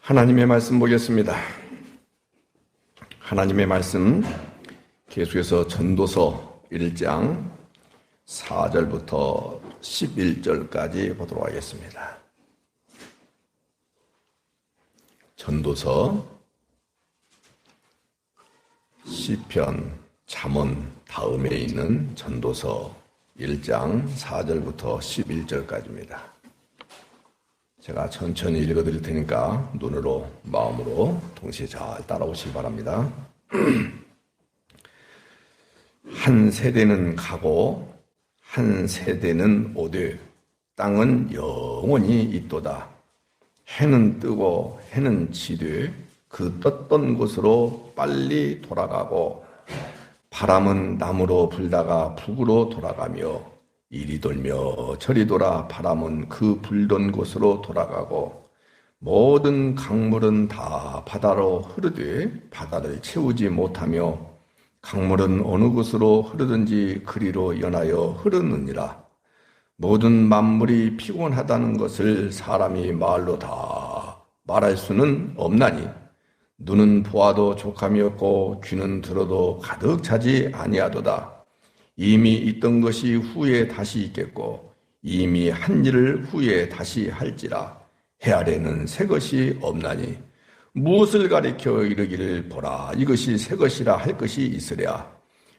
하나님의 말씀 보겠습니다. 하나님의 말씀 계속해서 전도서 1장 4절부터 11절까지 보도록 하겠습니다. 전도서 시편, 잠언 다음에 있는 전도서 1장 4절부터 11절까지입니다. 제가 천천히 읽어드릴 테니까 눈으로 마음으로 동시에 잘 따라오시기 바랍니다. 한 세대는 가고 한 세대는 오되 땅은 영원히 있도다. 해는 뜨고 해는 지되 그 떴던 곳으로 빨리 돌아가고 바람은 남으로 불다가 북으로 돌아가며 이리 돌며 저리 돌아 바람은 그 불던 곳으로 돌아가고 모든 강물은 다 바다로 흐르되 바다를 채우지 못하며 강물은 어느 곳으로 흐르든지 그리로 연하여 흐르느니라. 모든 만물이 피곤하다는 것을 사람이 말로 다 말할 수는 없나니 눈은 보아도 족함이 없고 귀는 들어도 가득 차지 아니하도다. 이미 있던 것이 후에 다시 있겠고 이미 한 일을 후에 다시 할지라. 해 아래는 새 것이 없나니 무엇을 가리켜 이르기를 보라 이것이 새 것이라 할 것이 있으랴.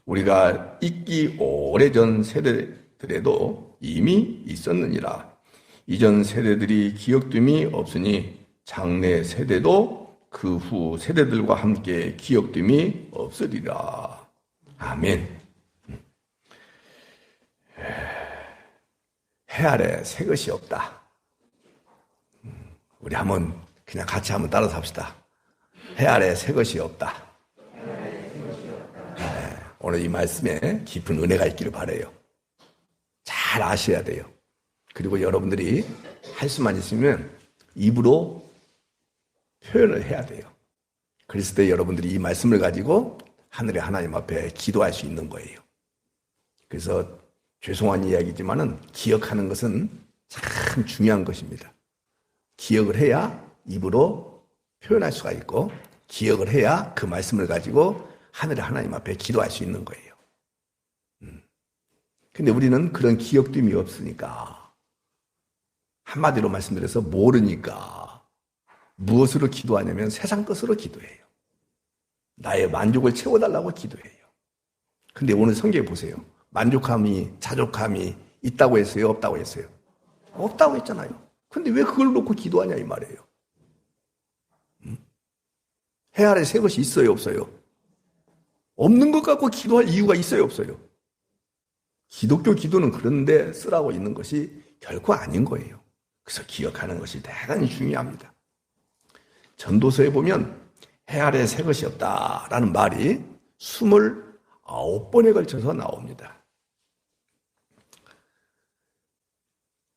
우리가 있기 오래전 세대들에도 이미 있었느니라. 이전 세대들이 기억됨이 없으니 장래 세대도 그 후 세대들과 함께 기억됨이 없으리라. 아멘. 해 아래 새 것이 없다. 우리 한번 그냥 같이 한번 따라서 합시다. 해 아래 새 것이 없다. 네, 오늘 이 말씀에 깊은 은혜가 있기를 바라요. 잘 아셔야 돼요. 그리고 여러분들이 할 수만 있으면 입으로 표현을 해야 돼요. 그랬을 때 여러분들이 이 말씀을 가지고 하늘의 하나님 앞에 기도할 수 있는 거예요. 그래서 죄송한 이야기지만은 기억하는 것은 참 중요한 것입니다. 기억을 해야 입으로 표현할 수가 있고 기억을 해야 그 말씀을 가지고 하늘의 하나님 앞에 기도할 수 있는 거예요. 근데 우리는 그런 기억됨이 없으니까 한마디로 말씀드려서 모르니까 무엇으로 기도하냐면 세상 것으로 기도해요. 나의 만족을 채워달라고 기도해요. 근데 오늘 성경에 보세요. 만족함이, 자족함이 있다고 했어요? 없다고 했어요? 없다고 했잖아요. 근데 왜 그걸 놓고 기도하냐 이 말이에요. 해 아래 새 것이 있어요? 없어요? 없는 것 갖고 기도할 이유가 있어요? 없어요? 기독교 기도는 그런데 쓰라고 있는 것이 결코 아닌 거예요. 그래서 기억하는 것이 대단히 중요합니다. 전도서에 보면 해 아래 새 것이 없다라는 말이 29번에 걸쳐서 나옵니다.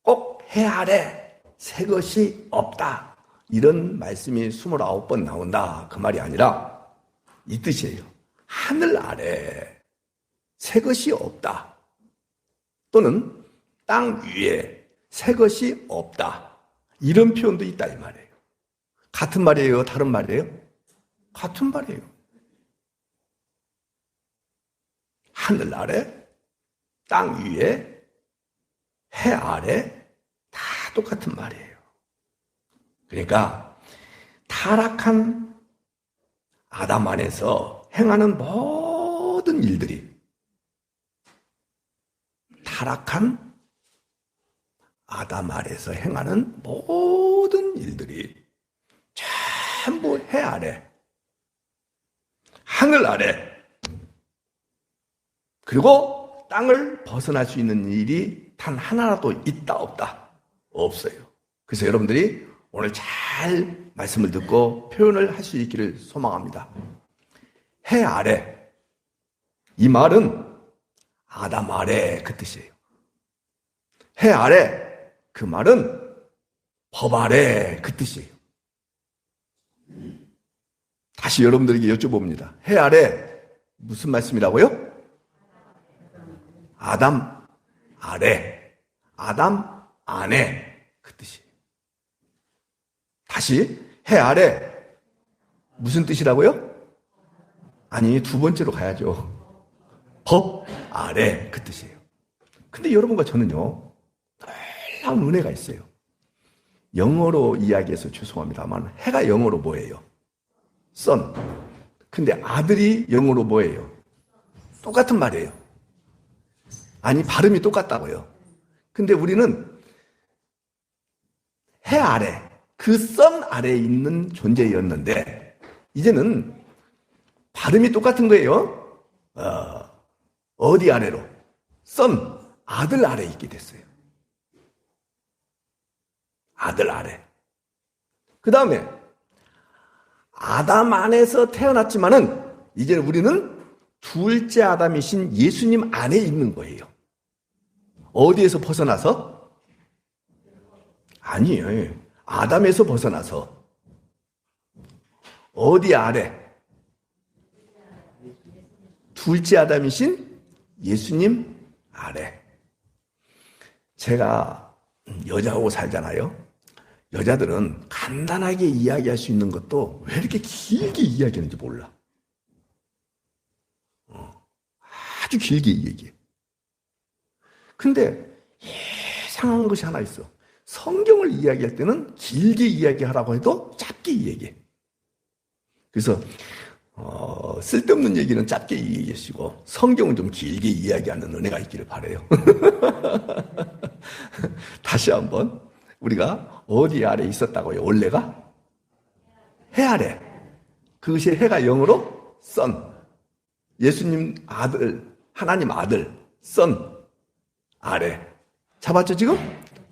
꼭 해 아래 새 것이 없다. 이런 말씀이 29번 나온다. 그 말이 아니라 이 뜻이에요. 하늘 아래 새 것이 없다. 또는 땅 위에 새 것이 없다. 이런 표현도 있다 이 말이에요. 같은 말이에요? 다른 말이에요? 같은 말이에요. 하늘 아래, 땅 위에, 해 아래 다 똑같은 말이에요. 그러니까 타락한 아담 안에서 행하는 모든 일들이 타락한 아담 아래에서 행하는 모든 일들이 전부 해 아래, 하늘 아래, 그리고 땅을 벗어날 수 있는 일이 단 하나라도 있다 없다? 없어요. 그래서 여러분들이 오늘 잘 말씀을 듣고 표현을 할 수 있기를 소망합니다. 해 아래, 이 말은 아담 아래 그 뜻이에요. 해 아래, 그 말은 법 아래 그 뜻이에요. 다시 여러분들에게 여쭤봅니다. 해 아래 무슨 말씀이라고요? 아담 아래, 아담 안에 그 뜻이에요. 다시 해 아래. 무슨 뜻이라고요? 아니, 두 번째로 가야죠. 법 아래, 그 뜻이에요. 근데 여러분과 저는요, 놀라운 은혜가 있어요. 영어로 이야기해서 죄송합니다만, 해가 영어로 뭐예요? son. 근데 아들이 영어로 뭐예요? 똑같은 말이에요. 아니, 발음이 똑같다고요. 근데 우리는 해 아래, 그 선 아래에 있는 존재였는데, 이제는 발음이 똑같은 거예요. 어디 아래로? 선, 아들 아래에 있게 됐어요. 아들 아래. 그 다음에 아담 안에서 태어났지만은 이제 우리는 둘째 아담이신 예수님 안에 있는 거예요. 어디에서 벗어나서? 아니에요. 아담에서 벗어나서. 어디 아래? 둘째 아담이신 예수님 아래. 제가 여자하고 살잖아요. 여자들은 간단하게 이야기할 수 있는 것도 왜 이렇게 길게 이야기하는지 몰라. 아주 길게 얘기해. 근데 이상한 것이 하나 있어. 성경을 이야기할 때는 길게 이야기하라고 해도 짧게 얘기해. 그래서 쓸데없는 얘기는 짧게 얘기하시고 성경은 좀 길게 이야기하는 은혜가 있기를 바라요. 다시 한번 우리가 어디 아래 있었다고요? 원래가? 해 아래. 그것이 해가 영어로 son. 예수님 아들, 하나님 아들, son 아래. 잡았죠 지금?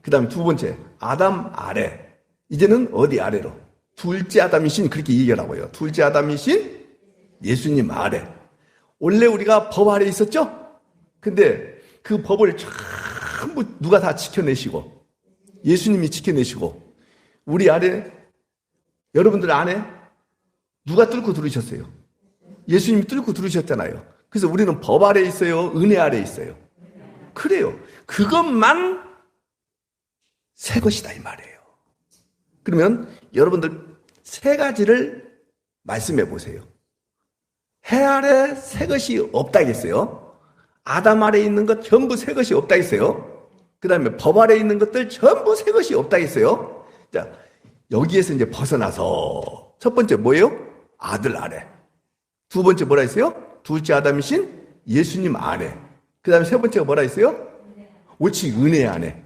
그 다음에 두 번째, 아담 아래. 이제는 어디 아래로? 둘째 아담이신, 그렇게 얘기하라고요. 둘째 아담이신 예수님 아래. 원래 우리가 법 아래 있었죠? 근데 그 법을 전부 누가 다 지켜내시고, 예수님이 지켜내시고, 우리 아래, 여러분들 안에 누가 뚫고 들으셨어요? 예수님이 뚫고 들으셨잖아요. 그래서 우리는 법 아래 있어요? 은혜 아래 있어요? 그래요. 그것만 새 것이다 이 말이에요. 그러면 여러분들 세 가지를 말씀해 보세요. 해 아래 새 것이 없다겠어요? 아담 아래 있는 것 전부 새 것이 없다겠어요? 그 다음에 법 아래 있는 것들 전부 새 것이 없다겠어요? 자, 여기에서 이제 벗어나서 첫 번째 뭐예요? 아들 아래. 두 번째 뭐라 했어요? 둘째 아담이신 예수님 아래. 그 다음에 세 번째가 뭐라 했어요? 옳지, 은혜 안에.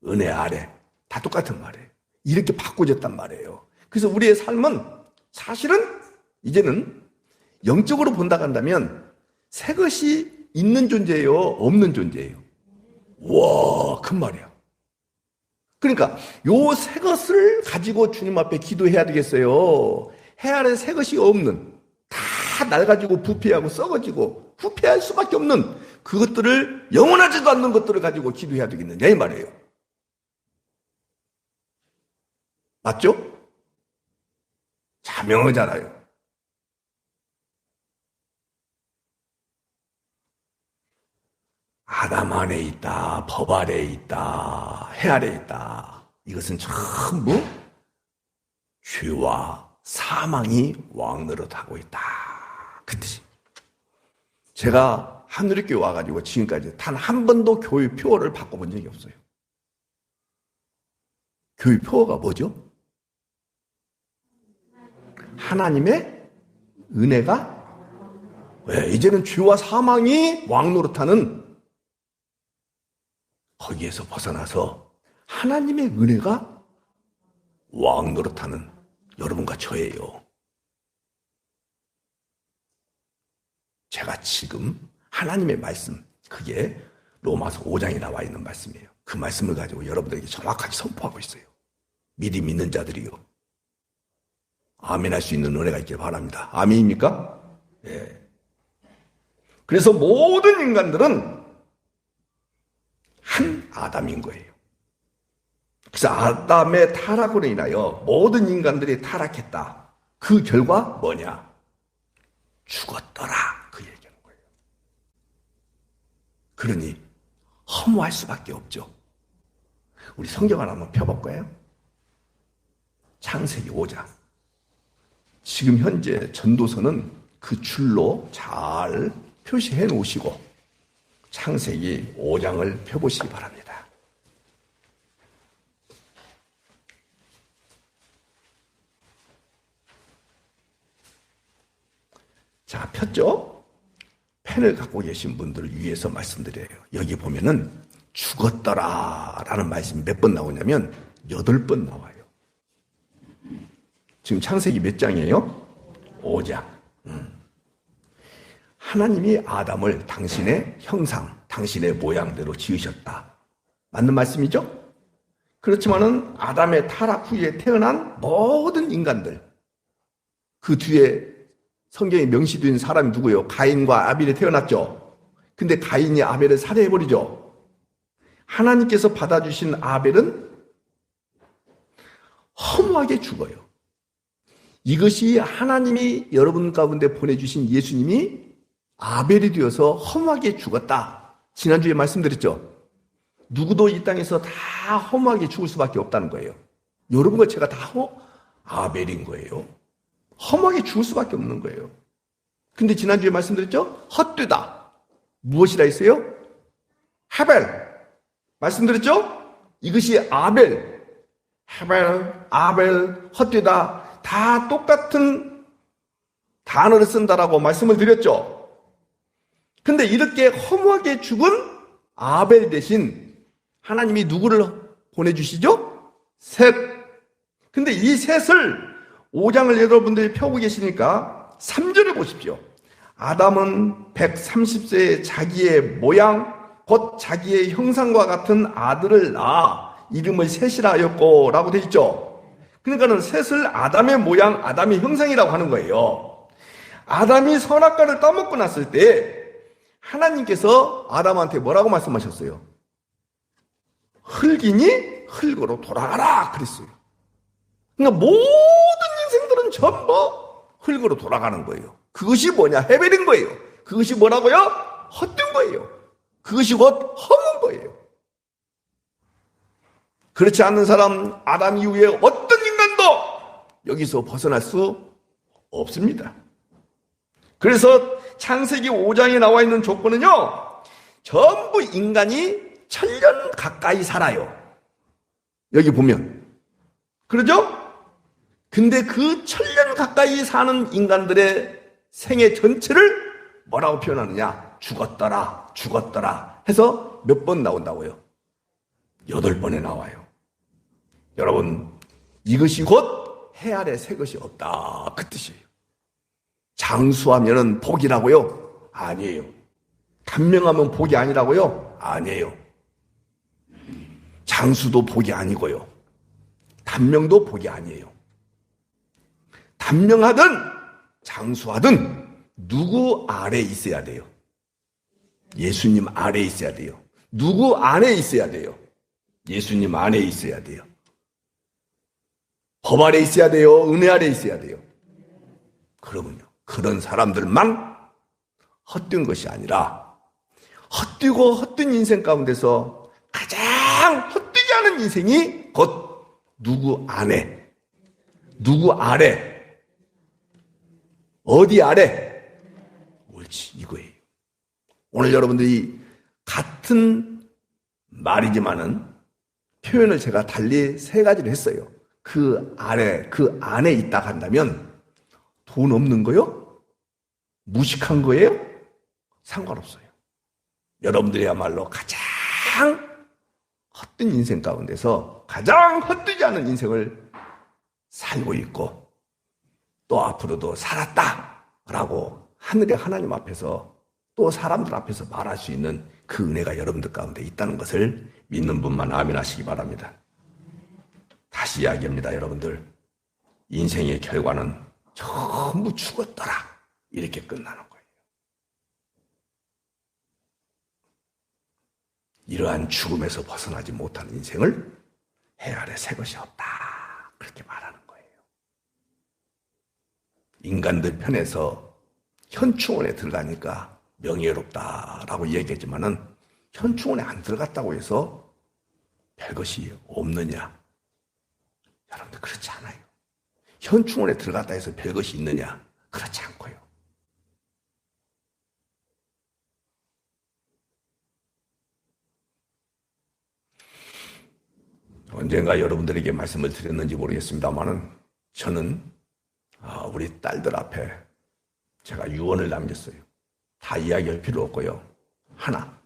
은혜 아래. 다 똑같은 말이에요. 이렇게 바꿔졌단 말이에요. 그래서 우리의 삶은 사실은 이제는 영적으로 본다고 한다면 새 것이 있는 존재예요? 없는 존재예요? 와, 큰 말이야. 그러니까 요 새 것을 가지고 주님 앞에 기도해야 되겠어요. 해 아래 새 것이 없는, 다 낡아지고 부패하고 썩어지고 부패할 수밖에 없는 그것들을, 영원하지도 않는 것들을 가지고 기도해야 되겠느냐 이 말이에요. 맞죠? 자명하잖아요. 아담 안에 있다, 법 아래에 있다, 해 아래에 있다. 이것은 전부 죄와 사망이 왕노릇하고 있다. 그 뜻이. 제가 하늘교회 와가지고 지금까지 단 한 번도 교회 표어를 바꿔본 적이 없어요. 교회 표어가 뭐죠? 하나님의 은혜가, 왜 이제는 죄와 사망이 왕노릇하는 거기에서 벗어나서 하나님의 은혜가 왕노릇하는 여러분과 저예요. 제가 지금 하나님의 말씀, 그게 로마서 5장에 나와 있는 말씀이에요. 그 말씀을 가지고 여러분들에게 정확하게 선포하고 있어요. 미리 믿는 자들이요. 아멘 할 수 있는 은혜가 있길 바랍니다. 아멘입니까? 예. 그래서 모든 인간들은 한 아담인 거예요. 그래서 아담의 타락으로 인하여 모든 인간들이 타락했다. 그 결과 뭐냐? 죽었더라. 그 얘기하는 거예요. 그러니 허무할 수밖에 없죠. 우리 성경을 한번 펴볼까요? 창세기 5장. 지금 현재 전도서는 그 줄로 잘 표시해 놓으시고 창세기 5장을 펴보시기 바랍니다. 자, 폈죠? 펜을 갖고 계신 분들을 위해서 말씀드려요. 여기 보면은 죽었더라 라는 말씀이 몇 번 나오냐면 8번 나와요. 지금 창세기 몇 장이에요? 5장. 하나님이 아담을 당신의 형상, 당신의 모양대로 지으셨다. 맞는 말씀이죠? 그렇지만은 아담의 타락 후에 태어난 모든 인간들, 그 뒤에 성경에 명시된 사람이 누구예요? 가인과 아벨이 태어났죠. 근데 가인이 아벨을 살해해버리죠. 하나님께서 받아주신 아벨은 허무하게 죽어요. 이것이 하나님이 여러분 가운데 보내주신 예수님이 아벨이 되어서 허무하게 죽었다. 지난주에 말씀드렸죠. 누구도 이 땅에서 다 허무하게 죽을 수밖에 없다는 거예요. 여러분과 제가 다 아벨인 거예요. 허무하게 죽을 수밖에 없는 거예요. 근데 지난주에 말씀드렸죠? 헛되다. 무엇이라 했어요? 하벨. 말씀드렸죠? 이것이 아벨. 하벨, 아벨, 헛되다. 다 똑같은 단어를 쓴다라고 말씀을 드렸죠? 근데 이렇게 허무하게 죽은 아벨 대신 하나님이 누구를 보내주시죠? 셋. 근데 이 셋을 5장을 여러분들이 펴고 계시니까 3절을 보십시오. 아담은 130세에 자기의 모양 곧 자기의 형상과 같은 아들을 낳아 이름을 셋이라 하였고 라고 되어 있죠. 그러니까는 셋을 아담의 모양, 아담의 형상이라고 하는 거예요. 아담이 선악과를 따먹고 났을 때 하나님께서 아담한테 뭐라고 말씀하셨어요? 흙이니 흙으로 돌아가라 그랬어요. 그러니까 모든 인생들은 전부 흙으로 돌아가는 거예요. 그것이 뭐냐? 헤벨인 거예요. 그것이 뭐라고요? 헛된 거예요. 그것이 곧 허문 거예요. 그렇지 않는 사람, 아담 이후에 어떤 인간도 여기서 벗어날 수 없습니다. 그래서 창세기 5장에 나와 있는 조건은요, 전부 인간이 1000년 가까이 살아요. 여기 보면. 그러죠? 근데 그 1000년 가까이 사는 인간들의 생애 전체를 뭐라고 표현하느냐? 죽었더라, 죽었더라 해서 몇 번 나온다고요? 8번에 나와요. 여러분, 이것이 곧 해 아래 새 것이 없다 그 뜻이에요. 장수하면은 복이라고요? 아니에요. 단명하면 복이 아니라고요? 아니에요. 장수도 복이 아니고요. 단명도 복이 아니에요. 단명하든 장수하든 누구 아래에 있어야 돼요? 예수님 아래에 있어야 돼요. 누구 안에 있어야 돼요? 예수님 안에 있어야 돼요. 법 아래 있어야 돼요? 은혜 아래 있어야 돼요? 그러면요, 그런 사람들만 헛된 것이 아니라 헛되고 헛된 인생 가운데서 가장 헛되게 하는 인생이 곧 누구 안에, 누구 아래, 어디 아래? 옳지, 이거예요. 오늘 여러분들이 같은 말이지만은 표현을 제가 달리 3가지를 했어요. 그 아래, 그 안에 있다 한다면 돈 없는 거요? 무식한 거예요? 상관없어요. 여러분들이야말로 가장 헛된 인생 가운데서 가장 헛되지 않은 인생을 살고 있고 또 앞으로도 살았다라고 하늘의 하나님 앞에서 또 사람들 앞에서 말할 수 있는 그 은혜가 여러분들 가운데 있다는 것을 믿는 분만 아멘 하시기 바랍니다. 다시 이야기합니다. 여러분들, 인생의 결과는 전부 죽었더라 이렇게 끝나는 거예요. 이러한 죽음에서 벗어나지 못하는 인생을 해 아래 새 것이 없다 그렇게 말하는 거예요. 인간들 편에서 현충원에 들어가니까 명예롭다라고 얘기했지만은 현충원에 안 들어갔다고 해서 별것이 없느냐? 여러분들 그렇지 않아요. 현충원에 들어갔다 해서 별것이 있느냐? 그렇지 않고요. 언젠가 여러분들에게 말씀을 드렸는지 모르겠습니다만은 저는 우리 딸들 앞에 제가 유언을 남겼어요. 다 이야기할 필요 없고요. 하나,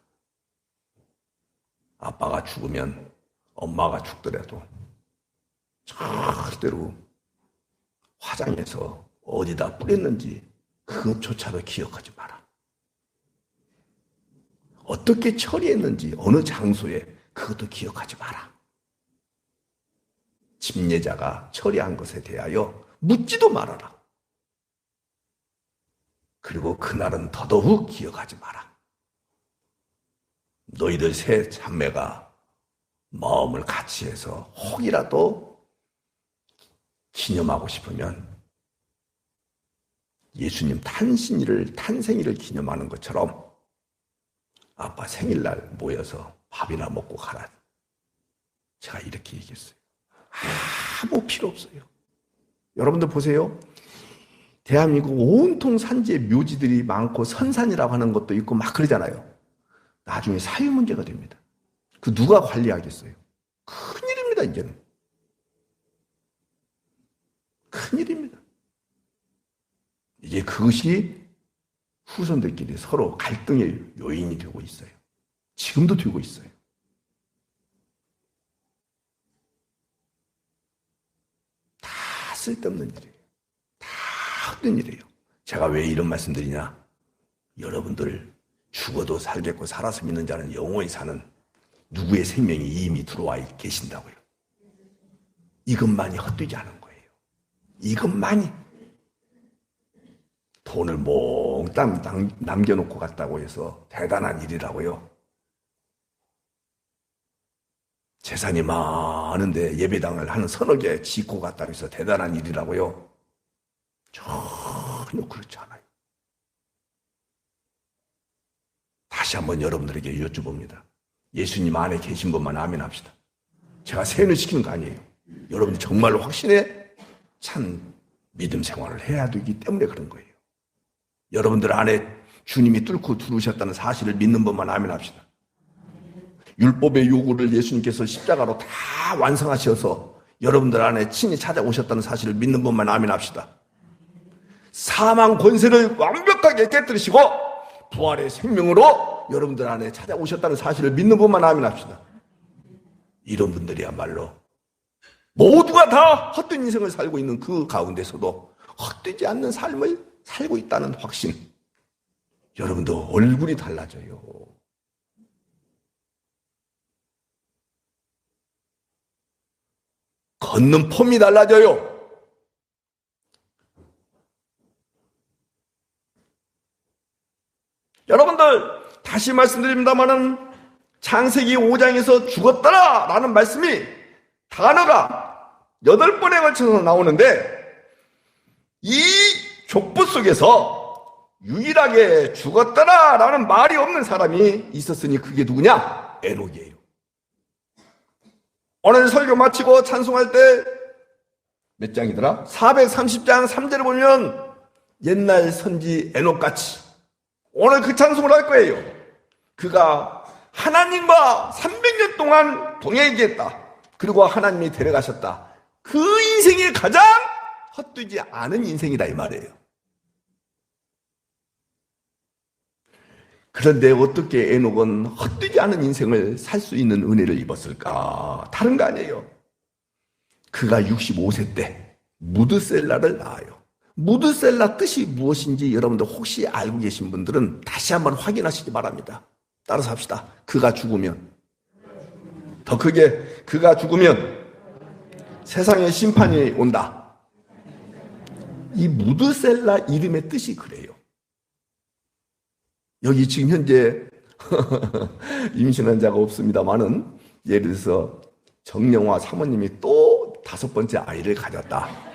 아빠가 죽으면 엄마가 죽더라도 절대로 화장해서 어디다 뿌렸는지 그것조차도 기억하지 마라. 어떻게 처리했는지 어느 장소에 그것도 기억하지 마라. 침례자가 처리한 것에 대하여 묻지도 말아라. 그리고 그날은 더더욱 기억하지 마라. 너희들 세 자매가 마음을 같이 해서 혹이라도 기념하고 싶으면 예수님 탄생일을 기념하는 것처럼 아빠 생일날 모여서 밥이나 먹고 가라. 제가 이렇게 얘기했어요. 아무 필요 없어요. 여러분들 보세요. 대한민국 온통 산지에 묘지들이 많고 선산이라고 하는 것도 있고 막 그러잖아요. 나중에 사유 문제가 됩니다. 그 누가 관리하겠어요? 큰일입니다, 이제는. 큰일입니다. 이제 그것이 후손들끼리 서로 갈등의 요인이 되고 있어요. 지금도 되고 있어요. 다 쓸데없는 일이에요. 다 헛된 일이에요. 제가 왜 이런 말씀 드리냐? 여러분들 죽어도 살겠고 살아서 믿는 자는 영원히 사는 누구의 생명이 이미 들어와 계신다고요. 이것만이 헛되지 않은 거예요. 이것만이. 돈을 몽땅 남겨놓고 갔다고 해서 대단한 일이라고요. 재산이 많은데 예배당을 한 서너 개 짓고 갔다고 해서 대단한 일이라고요. 전혀 그렇지 않아요. 다시 한번 여러분들에게 여쭤봅니다. 예수님 안에 계신 분만 아멘 합시다. 제가 세뇌 시키는 거 아니에요. 여러분이 정말로 확신에 찬 믿음 생활을 해야 되기 때문에 그런 거예요. 여러분들 안에 주님이 뚫고 들어오셨다는 사실을 믿는 분만 아멘 합시다. 율법의 요구를 예수님께서 십자가로 다 완성하셔서 여러분들 안에 친히 찾아오셨다는 사실을 믿는 분만 아멘 합시다. 사망 권세를 완벽하게 깨뜨리시고 부활의 생명으로 여러분들 안에 찾아오셨다는 사실을 믿는 분만 아멘 합시다. 이런 분들이야말로 모두가 다 헛된 인생을 살고 있는 그 가운데서도 헛되지 않는 삶을 살고 있다는 확신. 여러분도 얼굴이 달라져요. 걷는 폼이 달라져요. 여러분들 다시 말씀드립니다마는 창세기 5장에서 죽었더라 라는 말씀이 단어가 8번에 걸쳐서 나오는데 이 족보 속에서 유일하게 죽었더라 라는 말이 없는 사람이 있었으니 그게 누구냐? 에녹이에요. 오늘 설교 마치고 찬송할 때 몇 장이더라? 430장 3절을 보면 옛날 선지 에녹같이 오늘 그 찬송을 할 거예요. 그가 하나님과 300년 동안 동행했다. 그리고 하나님이 데려가셨다. 그 인생이 가장 헛되지 않은 인생이다 이 말이에요. 그런데 어떻게 에녹은 헛되지 않은 인생을 살 수 있는 은혜를 입었을까? 다른 거 아니에요. 그가 65세 때 무드셀라를 낳아요. 무드셀라 뜻이 무엇인지 여러분들 혹시 알고 계신 분들은 다시 한번 확인하시기 바랍니다. 따라서 합시다. 그가 죽으면, 더 크게, 그가 죽으면 세상에 심판이 온다. 이 무드셀라 이름의 뜻이 그래요. 여기 지금 현재 임신한 자가 없습니다만은 예를 들어서 정영화 사모님이 또 5번째 아이를 가졌다.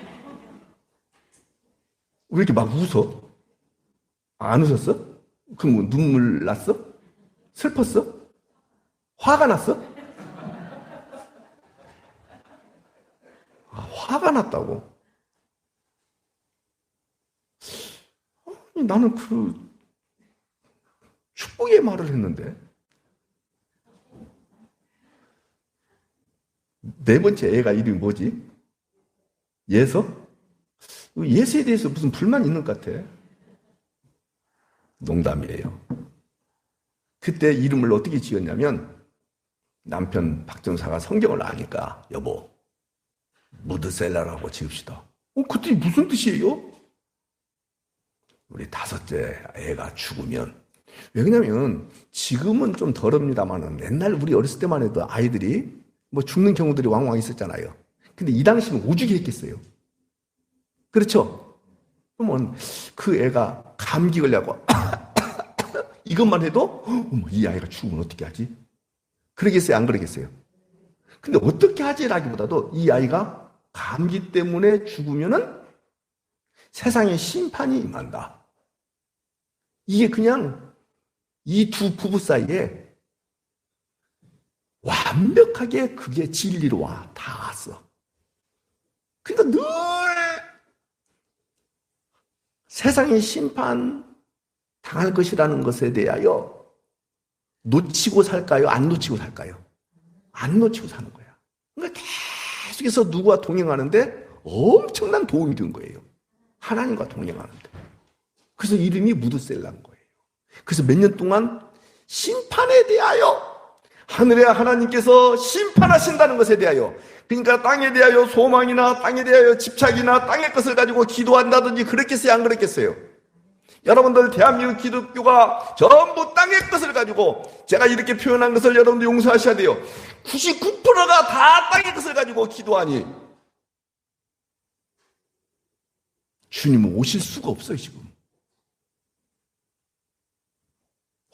왜 이렇게 막 웃어? 안 웃었어? 그럼 뭐 눈물 났어? 슬펐어? 화가 났어? 화가 났다고. 나는 그 축복의 말을 했는데. 네 번째 애가 이름이 뭐지? 예서? 예서에 대해서 무슨 불만 있는 것 같아. 농담이에요. 그때 이름을 어떻게 지었냐면 남편 박정사가 성경을 아니까 여보 무드셀라라고 지읍시다. 그때 무슨 뜻이에요? 우리 다섯째 애가 죽으면, 왜냐면 지금은 좀 덜합니다만은 옛날 우리 어렸을 때만 해도 아이들이 뭐 죽는 경우들이 왕왕 있었잖아요. 근데 이 당시는 오죽이 했겠어요. 그렇죠? 그러면 그 애가 감기 걸려고 이것만 해도 이 아이가 죽으면 어떻게 하지? 그러겠어요? 안 그러겠어요? 근데 어떻게 하지라기보다도 이 아이가 감기 때문에 죽으면은 세상에 심판이 임한다. 이게 그냥 이 두 부부 사이에 완벽하게 그게 진리로 닿았어. 그러니까 늘 세상에 심판 당할 것이라는 것에 대하여 놓치고 살까요? 안 놓치고 살까요? 안 놓치고 사는 거야. 그러니까 계속해서 누구와 동행하는데 엄청난 도움이 된 거예요. 하나님과 동행하는데. 그래서 이름이 무드셀라인 거예요. 그래서 몇 년 동안 심판에 대하여 하늘의 하나님께서 심판하신다는 것에 대하여, 그러니까 땅에 대하여 소망이나 땅에 대하여 집착이나 땅의 것을 가지고 기도한다든지 그랬겠어요? 안 그랬겠어요? 여러분들 대한민국 기독교가 전부 땅의 것을 가지고, 제가 이렇게 표현한 것을 여러분들 용서하셔야 돼요. 99%가 다 땅의 것을 가지고 기도하니 주님은 오실 수가 없어요. 지금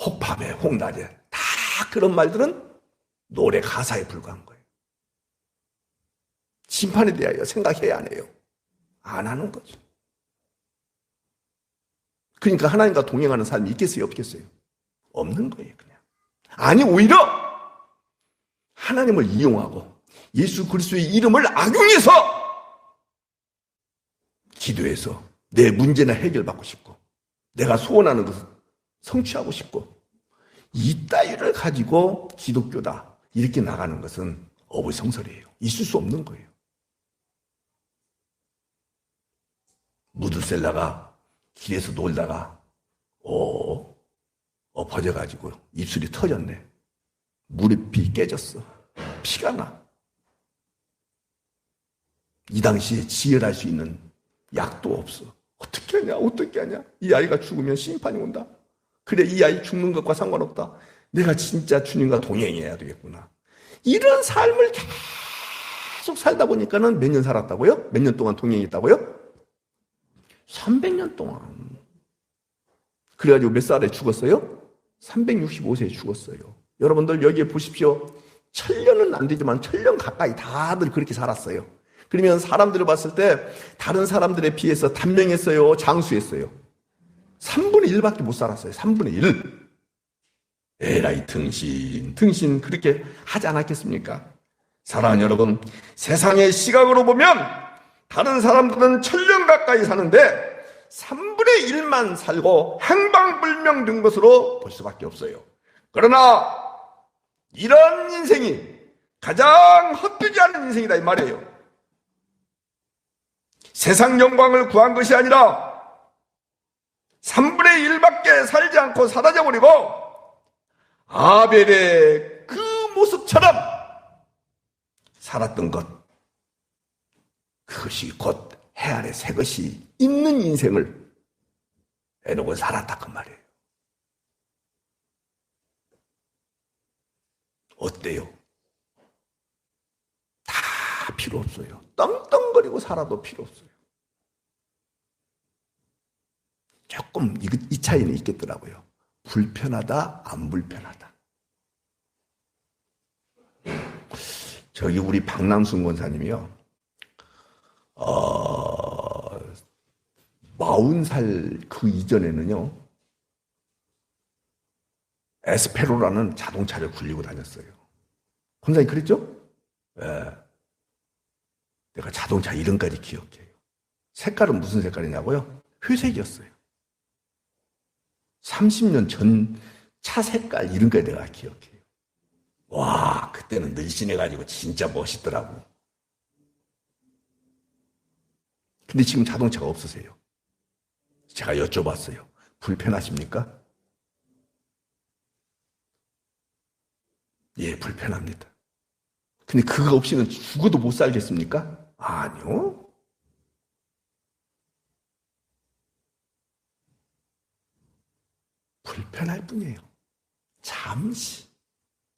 혹밥에 홍낮에 다 그런 말들은 노래 가사에 불과한 거예요. 심판에 대하여 생각해야 안 해요. 안 하는 거죠. 그러니까 하나님과 동행하는 삶이 있겠어요? 없겠어요? 없는 거예요. 그냥. 아니 오히려 하나님을 이용하고 예수 그리스도의 이름을 악용해서 기도해서 내 문제나 해결받고 싶고 내가 소원하는 것을 성취하고 싶고, 이따위를 가지고 기독교다 이렇게 나가는 것은 어불성설이에요. 있을 수 없는 거예요. 무드셀라가 길에서 놀다가 엎어져가지고 입술이 터졌네. 무릎이 깨졌어. 피가 나. 이 당시에 지혈할 수 있는 약도 없어. 어떻게 하냐? 어떻게 하냐? 이 아이가 죽으면 심판이 온다. 그래, 이 아이 죽는 것과 상관없다. 내가 진짜 주님과 동행해야 되겠구나. 이런 삶을 계속 살다 보니까는 몇 년 살았다고요? 몇 년 동안 동행했다고요? 300년 동안. 그래가지고 몇 살에 죽었어요? 365세에 죽었어요. 여러분들 여기에 보십시오. 1000년은 안 되지만 1000년 가까이 다들 그렇게 살았어요. 그러면 사람들을 봤을 때 다른 사람들에 비해서 단명했어요? 장수했어요? 3분의 1밖에 못 살았어요. 3분의 1. 에라이 등신 그렇게 하지 않았겠습니까? 사랑하는 여러분, 세상의 시각으로 보면 다른 사람들은 1000년 가까이 사는데 3분의 1만 살고 행방불명된 것으로 볼 수밖에 없어요. 그러나 이런 인생이 가장 헛되지 않은 인생이다 이 말이에요. 세상 영광을 구한 것이 아니라 3분의 1밖에 살지 않고 사라져버리고 아벨의 그 모습처럼 살았던 것, 그것이 곧 해 아래 새 것이 있는 인생을 에녹은 살았다 그 말이에요. 어때요? 다 필요 없어요. 떵떵거리고 살아도 필요 없어요. 조금 이 차이는 있겠더라고요. 불편하다, 안 불편하다. 저기 우리 박남순 권사님이요. 40살 그 이전에는요. 에스페로라는 자동차를 굴리고 다녔어요. 권사님 그랬죠? 네. 내가 자동차 이름까지 기억해요. 색깔은 무슨 색깔이냐고요? 회색이었어요. 30년 전 차 색깔 이런 거 내가 기억해요. 와, 그때는 늘씬해가지고 진짜 멋있더라고. 근데 지금 자동차가 없으세요. 제가 여쭤봤어요. 불편하십니까? 예, 불편합니다. 근데 그거 없이는 죽어도 못 살겠습니까? 아니요. 불편할 뿐이에요. 잠시.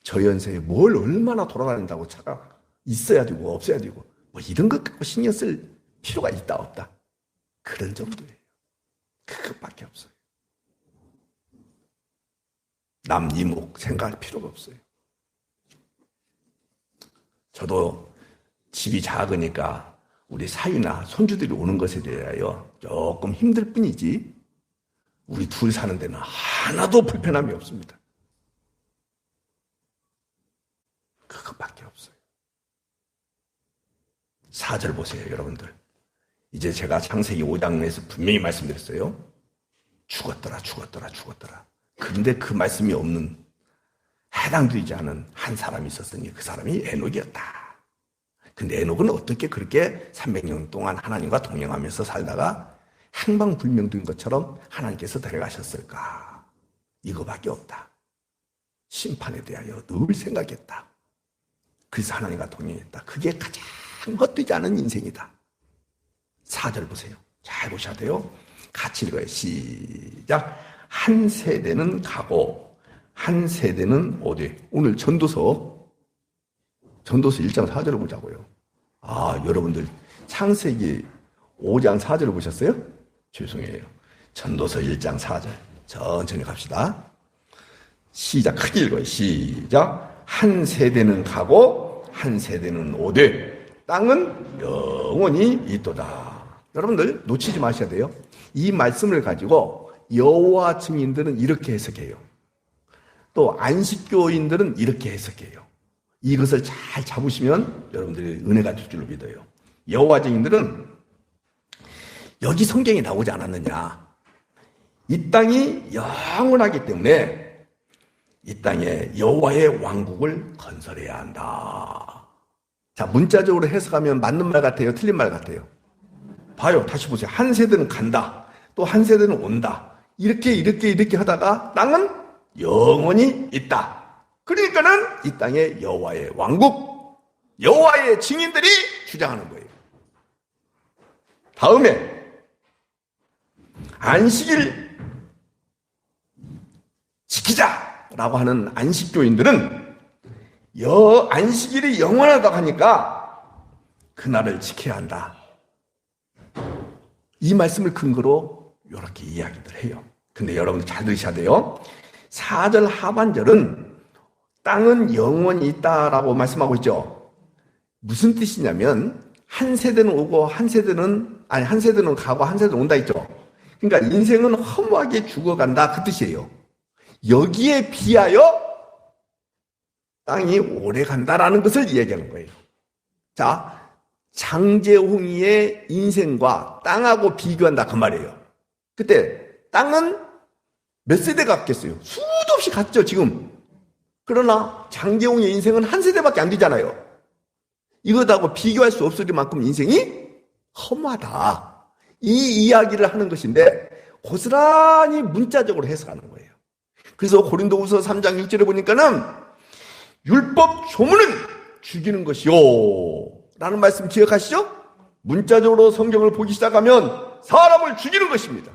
저 연세에 뭘 얼마나 돌아다닌다고 차가 있어야 되고 없어야 되고 뭐 이런 것 갖고 신경 쓸 필요가 있다 없다. 그런 정도예요. 그것밖에 없어요. 남 이목 생각할 필요가 없어요. 저도 집이 작으니까 우리 사위나 손주들이 오는 것에 대하여 조금 힘들 뿐이지 우리 둘 사는 데는 하나도 불편함이 없습니다. 그것밖에 없어요. 4절 보세요, 여러분들. 이제 제가 창세기 5장에서 분명히 말씀드렸어요. 죽었더라. 그런데 그 말씀이 없는, 해당되지 않은 한 사람이 있었으니 그 사람이 에녹이었다. 근데 에녹은 어떻게 그렇게 300년 동안 하나님과 동행하면서 살다가 행방불명된 것처럼 하나님께서 데려가셨을까? 이거밖에 없다. 심판에 대하여 늘 생각했다. 그래서 하나님과 동행했다. 그게 가장 헛되지 않은 인생이다. 4절 보세요. 잘 보셔야 돼요. 같이 읽어요. 시작. 한 세대는 가고 한 세대는 오되. 오늘 전도서 1장 4절을 보자고요. 아, 여러분들 창세기 5장 4절을 보셨어요? 죄송해요. 전도서 1장 4절. 천천히 갑시다. 시작. 크게 읽어요. 시작. 한 세대는 가고 한 세대는 오되 땅은 영원히 있도다. 여러분들 놓치지 마셔야 돼요. 이 말씀을 가지고 여호와 증인들은 이렇게 해석해요. 또 안식교인들은 이렇게 해석해요. 이것을 잘 잡으시면 여러분들이 은혜가 될 줄로 믿어요. 여호와 증인들은 여기 성경에 나오지 않았느냐. 이 땅이 영원하기 때문에 이 땅에 여호와의 왕국을 건설해야 한다. 자, 문자적으로 해석하면 맞는 말 같아요? 틀린 말 같아요? 봐요. 다시 보세요. 한 세대는 간다. 또 한 세대는 온다. 이렇게 하다가 땅은 영원히 있다. 그러니까는 이 땅에 여호와의 왕국, 여호와의 증인들이 주장하는 거예요. 다음에 안식일 지키자라고 하는 안식교인들은 안식일이 영원하다고 하니까 그날을 지켜야 한다. 이 말씀을 근거로 이렇게 이야기들 해요. 근데 여러분들 잘 들으셔야 돼요. 4절 하반절은 땅은 영원히 있다라고 말씀하고 있죠. 무슨 뜻이냐면 한 세대는 오고 한 세대는 가고 한 세대는 온다 있죠. 그러니까 인생은 허무하게 죽어간다 그 뜻이에요. 여기에 비하여 땅이 오래 간다라는 것을 이야기하는 거예요. 자, 장제홍이의 인생과 땅하고 비교한다 그 말이에요. 그때 땅은 몇 세대가 갔겠어요? 수도 없이 갔죠 지금. 그러나 장제홍의 인생은 한 세대밖에 안 되잖아요. 이것하고 비교할 수 없을 만큼 인생이 허무하다. 이 이야기를 하는 것인데 고스란히 문자적으로 해석하는 거예요. 그래서 고린도후서 3장 6절에 보니까는 율법 조문은 죽이는 것이요 라는 말씀 기억하시죠? 문자적으로 성경을 보기 시작하면 사람을 죽이는 것입니다.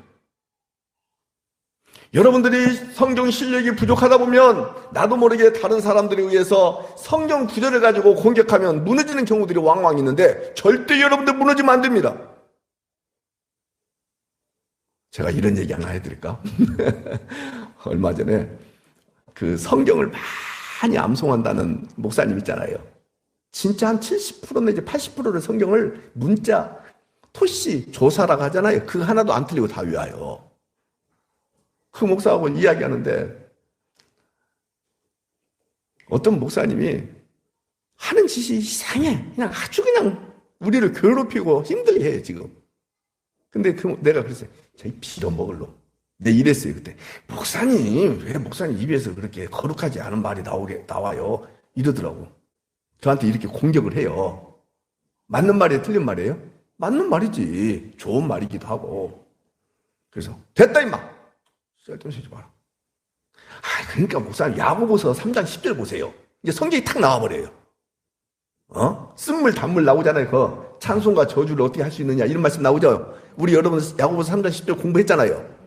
여러분들이 성경 실력이 부족하다 보면 나도 모르게 다른 사람들에 의해서 성경 구절을 가지고 공격하면 무너지는 경우들이 왕왕 있는데 절대 여러분들 무너지면 안 됩니다. 제가 이런 얘기 하나 해드릴까? 얼마 전에 그 성경을 많이 암송한다는 목사님 있잖아요. 진짜 한 70% 내지 80%를 성경을 문자, 토시, 조사라고 하잖아요. 그거 하나도 안 틀리고 다 외워요. 그 목사하고 이야기하는데 어떤 목사님이 하는 짓이 이상해. 그냥 아주 그냥 우리를 괴롭히고 힘들게 해요, 지금. 근데 내가 그랬어요. 저희 빌어먹을 놈. 내 이랬어요, 그때. 목사님, 왜 목사님 입에서 그렇게 거룩하지 않은 말이 나와요? 이러더라고. 저한테 이렇게 공격을 해요. 맞는 말이에요, 틀린 말이에요? 맞는 말이지. 좋은 말이기도 하고. 그래서, 됐다, 임마! 쓸데없이 하지 마라. 그러니까 목사님, 야고보서 3장 10절 보세요. 이제 성경이 탁 나와버려요. 쓴물, 단물 나오잖아요. 그 찬송과 저주를 어떻게 할 수 있느냐. 이런 말씀 나오죠. 우리 여러분, 야고보서 3장 10절 공부했잖아요.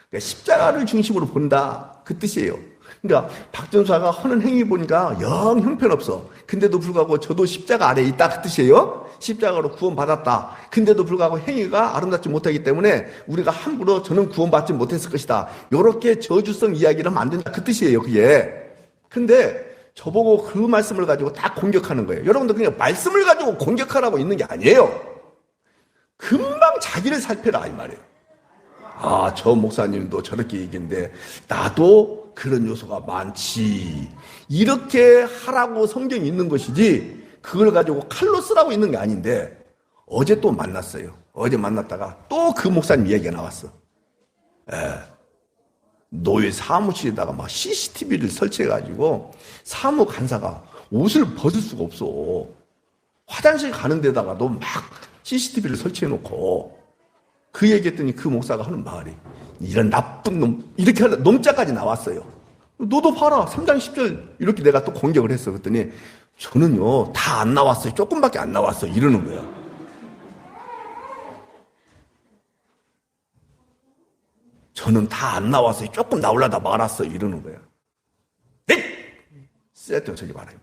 그러니까 십자가를 중심으로 본다. 그 뜻이에요. 그러니까 박전사가 하는 행위 보니까 영 형편없어. 근데도 불구하고 저도 십자가 아래에 있다. 그 뜻이에요. 십자가로 구원받았다. 근데도 불구하고 행위가 아름답지 못하기 때문에 우리가 함부로 저는 구원받지 못했을 것이다. 이렇게 저주성 이야기를 하면 안 된다. 그 뜻이에요. 그게. 근데 저보고 그 말씀을 가지고 다 공격하는 거예요. 여러분들 그냥 말씀을 가지고 공격하라고 있는 게 아니에요. 금방 자기를 살펴라 이 말이에요. 저 목사님도 저렇게 얘기인데 나도 그런 요소가 많지. 이렇게 하라고 성경이 있는 것이지 그걸 가지고 칼로 쓰라고 있는 게 아닌데 어제 또 만났어요. 어제 만났다가 또 그 목사님 이야기가 나왔어. 노예 사무실에다가 막 CCTV를 설치해가지고 사무 간사가 옷을 벗을 수가 없어. 화장실 가는 데다가도 막 CCTV를 설치해놓고 그 얘기했더니 그 목사가 하는 말이 이런 나쁜 놈 이렇게 하는 놈자까지 나왔어요. 너도 봐라 3장 10절 이렇게 내가 또 공격을 했어. 그랬더니 저는요 다 안 나왔어요. 조금밖에 안 나왔어. 이러는 거야. 저는 다 안 나왔어요. 조금 나오려다 말았어요. 이러는 거야. 에잇! 쓸데없이 저기 말아요.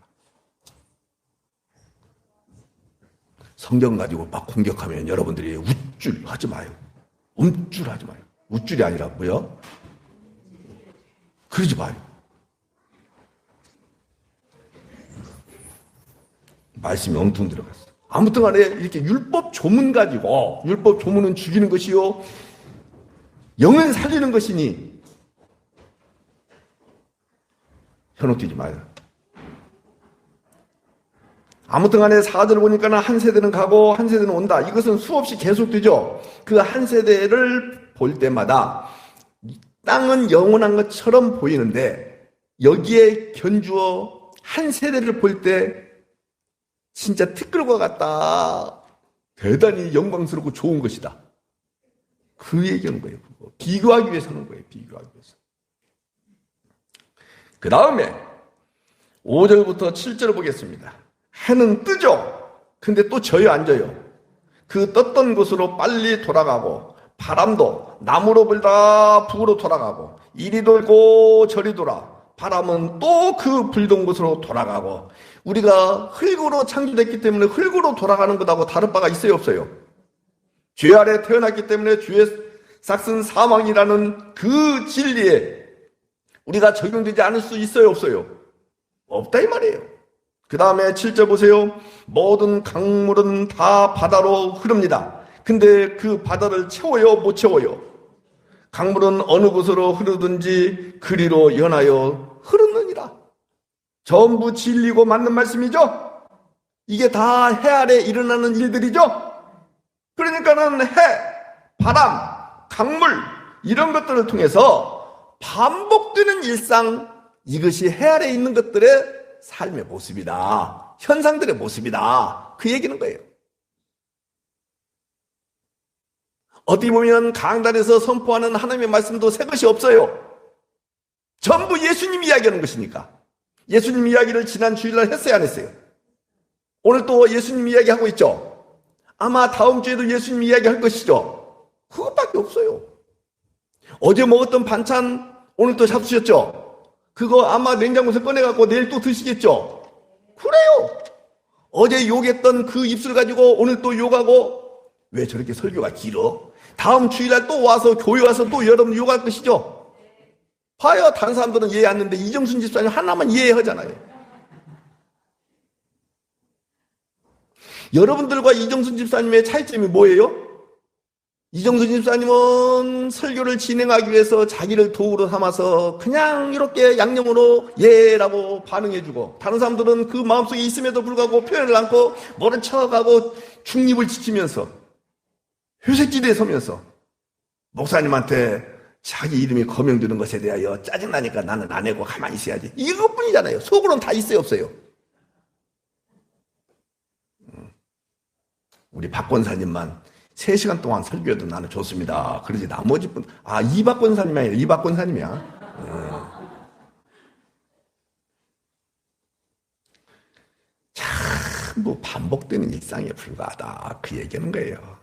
성경 가지고 막 공격하면 여러분들이 우쭐 하지 마요. 움찔 하지 마요. 우쭐이 아니라 뭐요? 그러지 마요. 말씀이 엉뚱 들어갔어. 아무튼 간에 이렇게 율법 조문 가지고 율법 조문은 죽이는 것이요 영은 살리는 것이니 현혹되지 마요. 아무튼 간에 4절 보니까 한 세대는 가고 한 세대는 온다. 이것은 수없이 계속되죠. 그 한 세대를 볼 때마다 땅은 영원한 것처럼 보이는데 여기에 견주어 한 세대를 볼 때 진짜 티끌과 같다. 대단히 영광스럽고 좋은 것이다. 그 얘기하는 거예요. 비교하기 위해서 하는 거예요. 비교하기 위해서. 그 다음에 5절부터 7절을 보겠습니다. 해는 뜨죠. 근데 또 져요, 안 져요? 그 떴던 곳으로 빨리 돌아가고 바람도 남으로 불다 북으로 돌아가고 이리 돌고 저리 돌아 바람은 또 그 불던 곳으로 돌아가고 우리가 흙으로 창조됐기 때문에 흙으로 돌아가는 것하고 다른 바가 있어요, 없어요? 죄 아래 태어났기 때문에 죄의 삭은 사망이라는 그 진리에 우리가 적용되지 않을 수 있어요, 없어요? 없다 이 말이에요. 그 다음에 7절 보세요. 모든 강물은 다 바다로 흐릅니다. 근데 그 바다를 채워요, 못 채워요? 강물은 어느 곳으로 흐르든지 그리로 연하여 흐르느니라. 전부 진리고 맞는 말씀이죠? 이게 다 해 아래 일어나는 일들이죠? 그러니까는 해, 바람, 강물 이런 것들을 통해서 반복되는 일상 이것이 해 아래 있는 것들의 삶의 모습이다. 현상들의 모습이다. 그 얘기는 거예요. 어떻게 보면 강단에서 선포하는 하나님의 말씀도 새 것이 없어요. 전부 예수님 이야기하는 것이니까. 예수님 이야기를 지난 주일날 했어요, 안 했어요? 오늘 또 예수님 이야기하고 있죠? 아마 다음 주에도 예수님 이야기할 것이죠? 그것밖에 없어요. 어제 먹었던 반찬 오늘 또 잡수셨죠? 그거 아마 냉장고에서 꺼내갖고 내일 또 드시겠죠? 그래요. 어제 욕했던 그 입술 가지고 오늘 또 욕하고 왜 저렇게 설교가 길어? 다음 주일날 또 와서 교회 와서 또 여러분 욕할 것이죠? 봐요. 다른 사람들은 이해 안 하는데 이정순 집사님 하나만 이해하잖아요. 여러분들과 이정순 집사님의 차이점이 뭐예요? 이정순 집사님은 설교를 진행하기 위해서 자기를 도구로 삼아서 그냥 이렇게 양념으로 예라고 반응해주고 다른 사람들은 그 마음속에 있음에도 불구하고 표현을 않고 모른 척하고 중립을 지키면서 회색지대에 서면서 목사님한테 자기 이름이 거명되는 것에 대하여 짜증나니까 나는 안 해고 가만히 있어야지. 이것뿐이잖아요. 속으로는 다 있어요, 없어요? 우리 박 권사님만 3시간 동안 설교해도 나는 좋습니다. 그러지 나머지 분, 이 박 권사님이 아니라 이 박 권사님이야. 뭐 반복되는 일상에 불과하다. 그 얘기하는 거예요.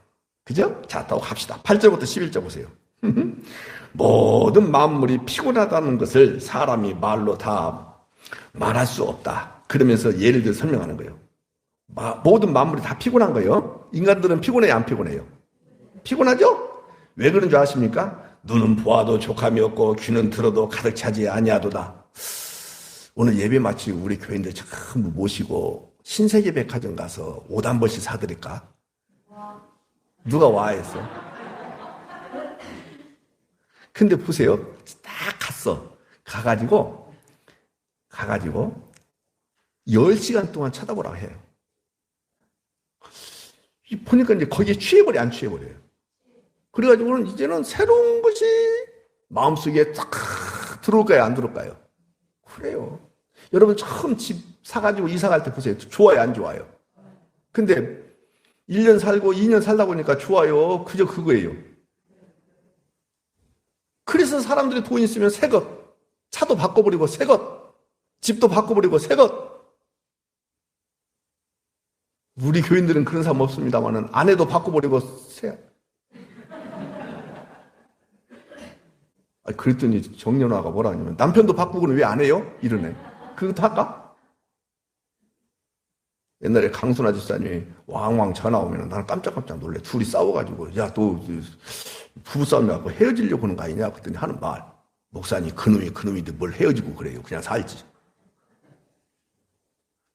그죠? 자, 또 갑시다. 8절부터 11절 보세요. 모든 만물이 피곤하다는 것을 사람이 말로 다 말할 수 없다. 그러면서 예를 들어 설명하는 거예요. 모든 만물이 다 피곤한 거예요. 인간들은 피곤해요, 안 피곤해요? 피곤하죠? 왜 그런 줄 아십니까? 눈은 보아도 족함이 없고 귀는 들어도 가득 차지 아니하도다. 오늘 예배 마치고 우리 교인들 전부 모시고 신세계백화점 가서 옷 한 벌씩 사드릴까? 누가 와 했어? 근데 보세요. 딱 갔어. 가가지고 10시간 동안 쳐다보라고 해요. 보니까 이제 거기에 취해버려, 안 취해버려요. 그래가지고는 이제는 새로운 것이 마음속에 딱 들어올까요, 안 들어올까요? 그래요. 여러분 처음 집 사가지고 이사 갈 때 보세요. 좋아요, 안 좋아요? 근데 1년 살고 2년 살다 보니까 좋아요. 그저 그거예요. 그래서 사람들이 돈 있으면 새 것, 차도 바꿔버리고 새 것, 집도 바꿔버리고 새 것. 우리 교인들은 그런 사람 없습니다만은 아내도 바꿔버리고 새. 그랬더니 정연화가 뭐라 하냐면 남편도 바꾸고는 왜 안 해요? 이러네. 그것도 할까? 옛날에 강순아 집사님이 왕왕 전화 오면 나는 깜짝깜짝 놀래. 둘이 싸워가지고 야, 너 부부싸움 나고 헤어지려고 하는 거 아니냐? 그랬더니 하는 말. 목사님 그놈인데 뭘 헤어지고 그래요. 그냥 살지.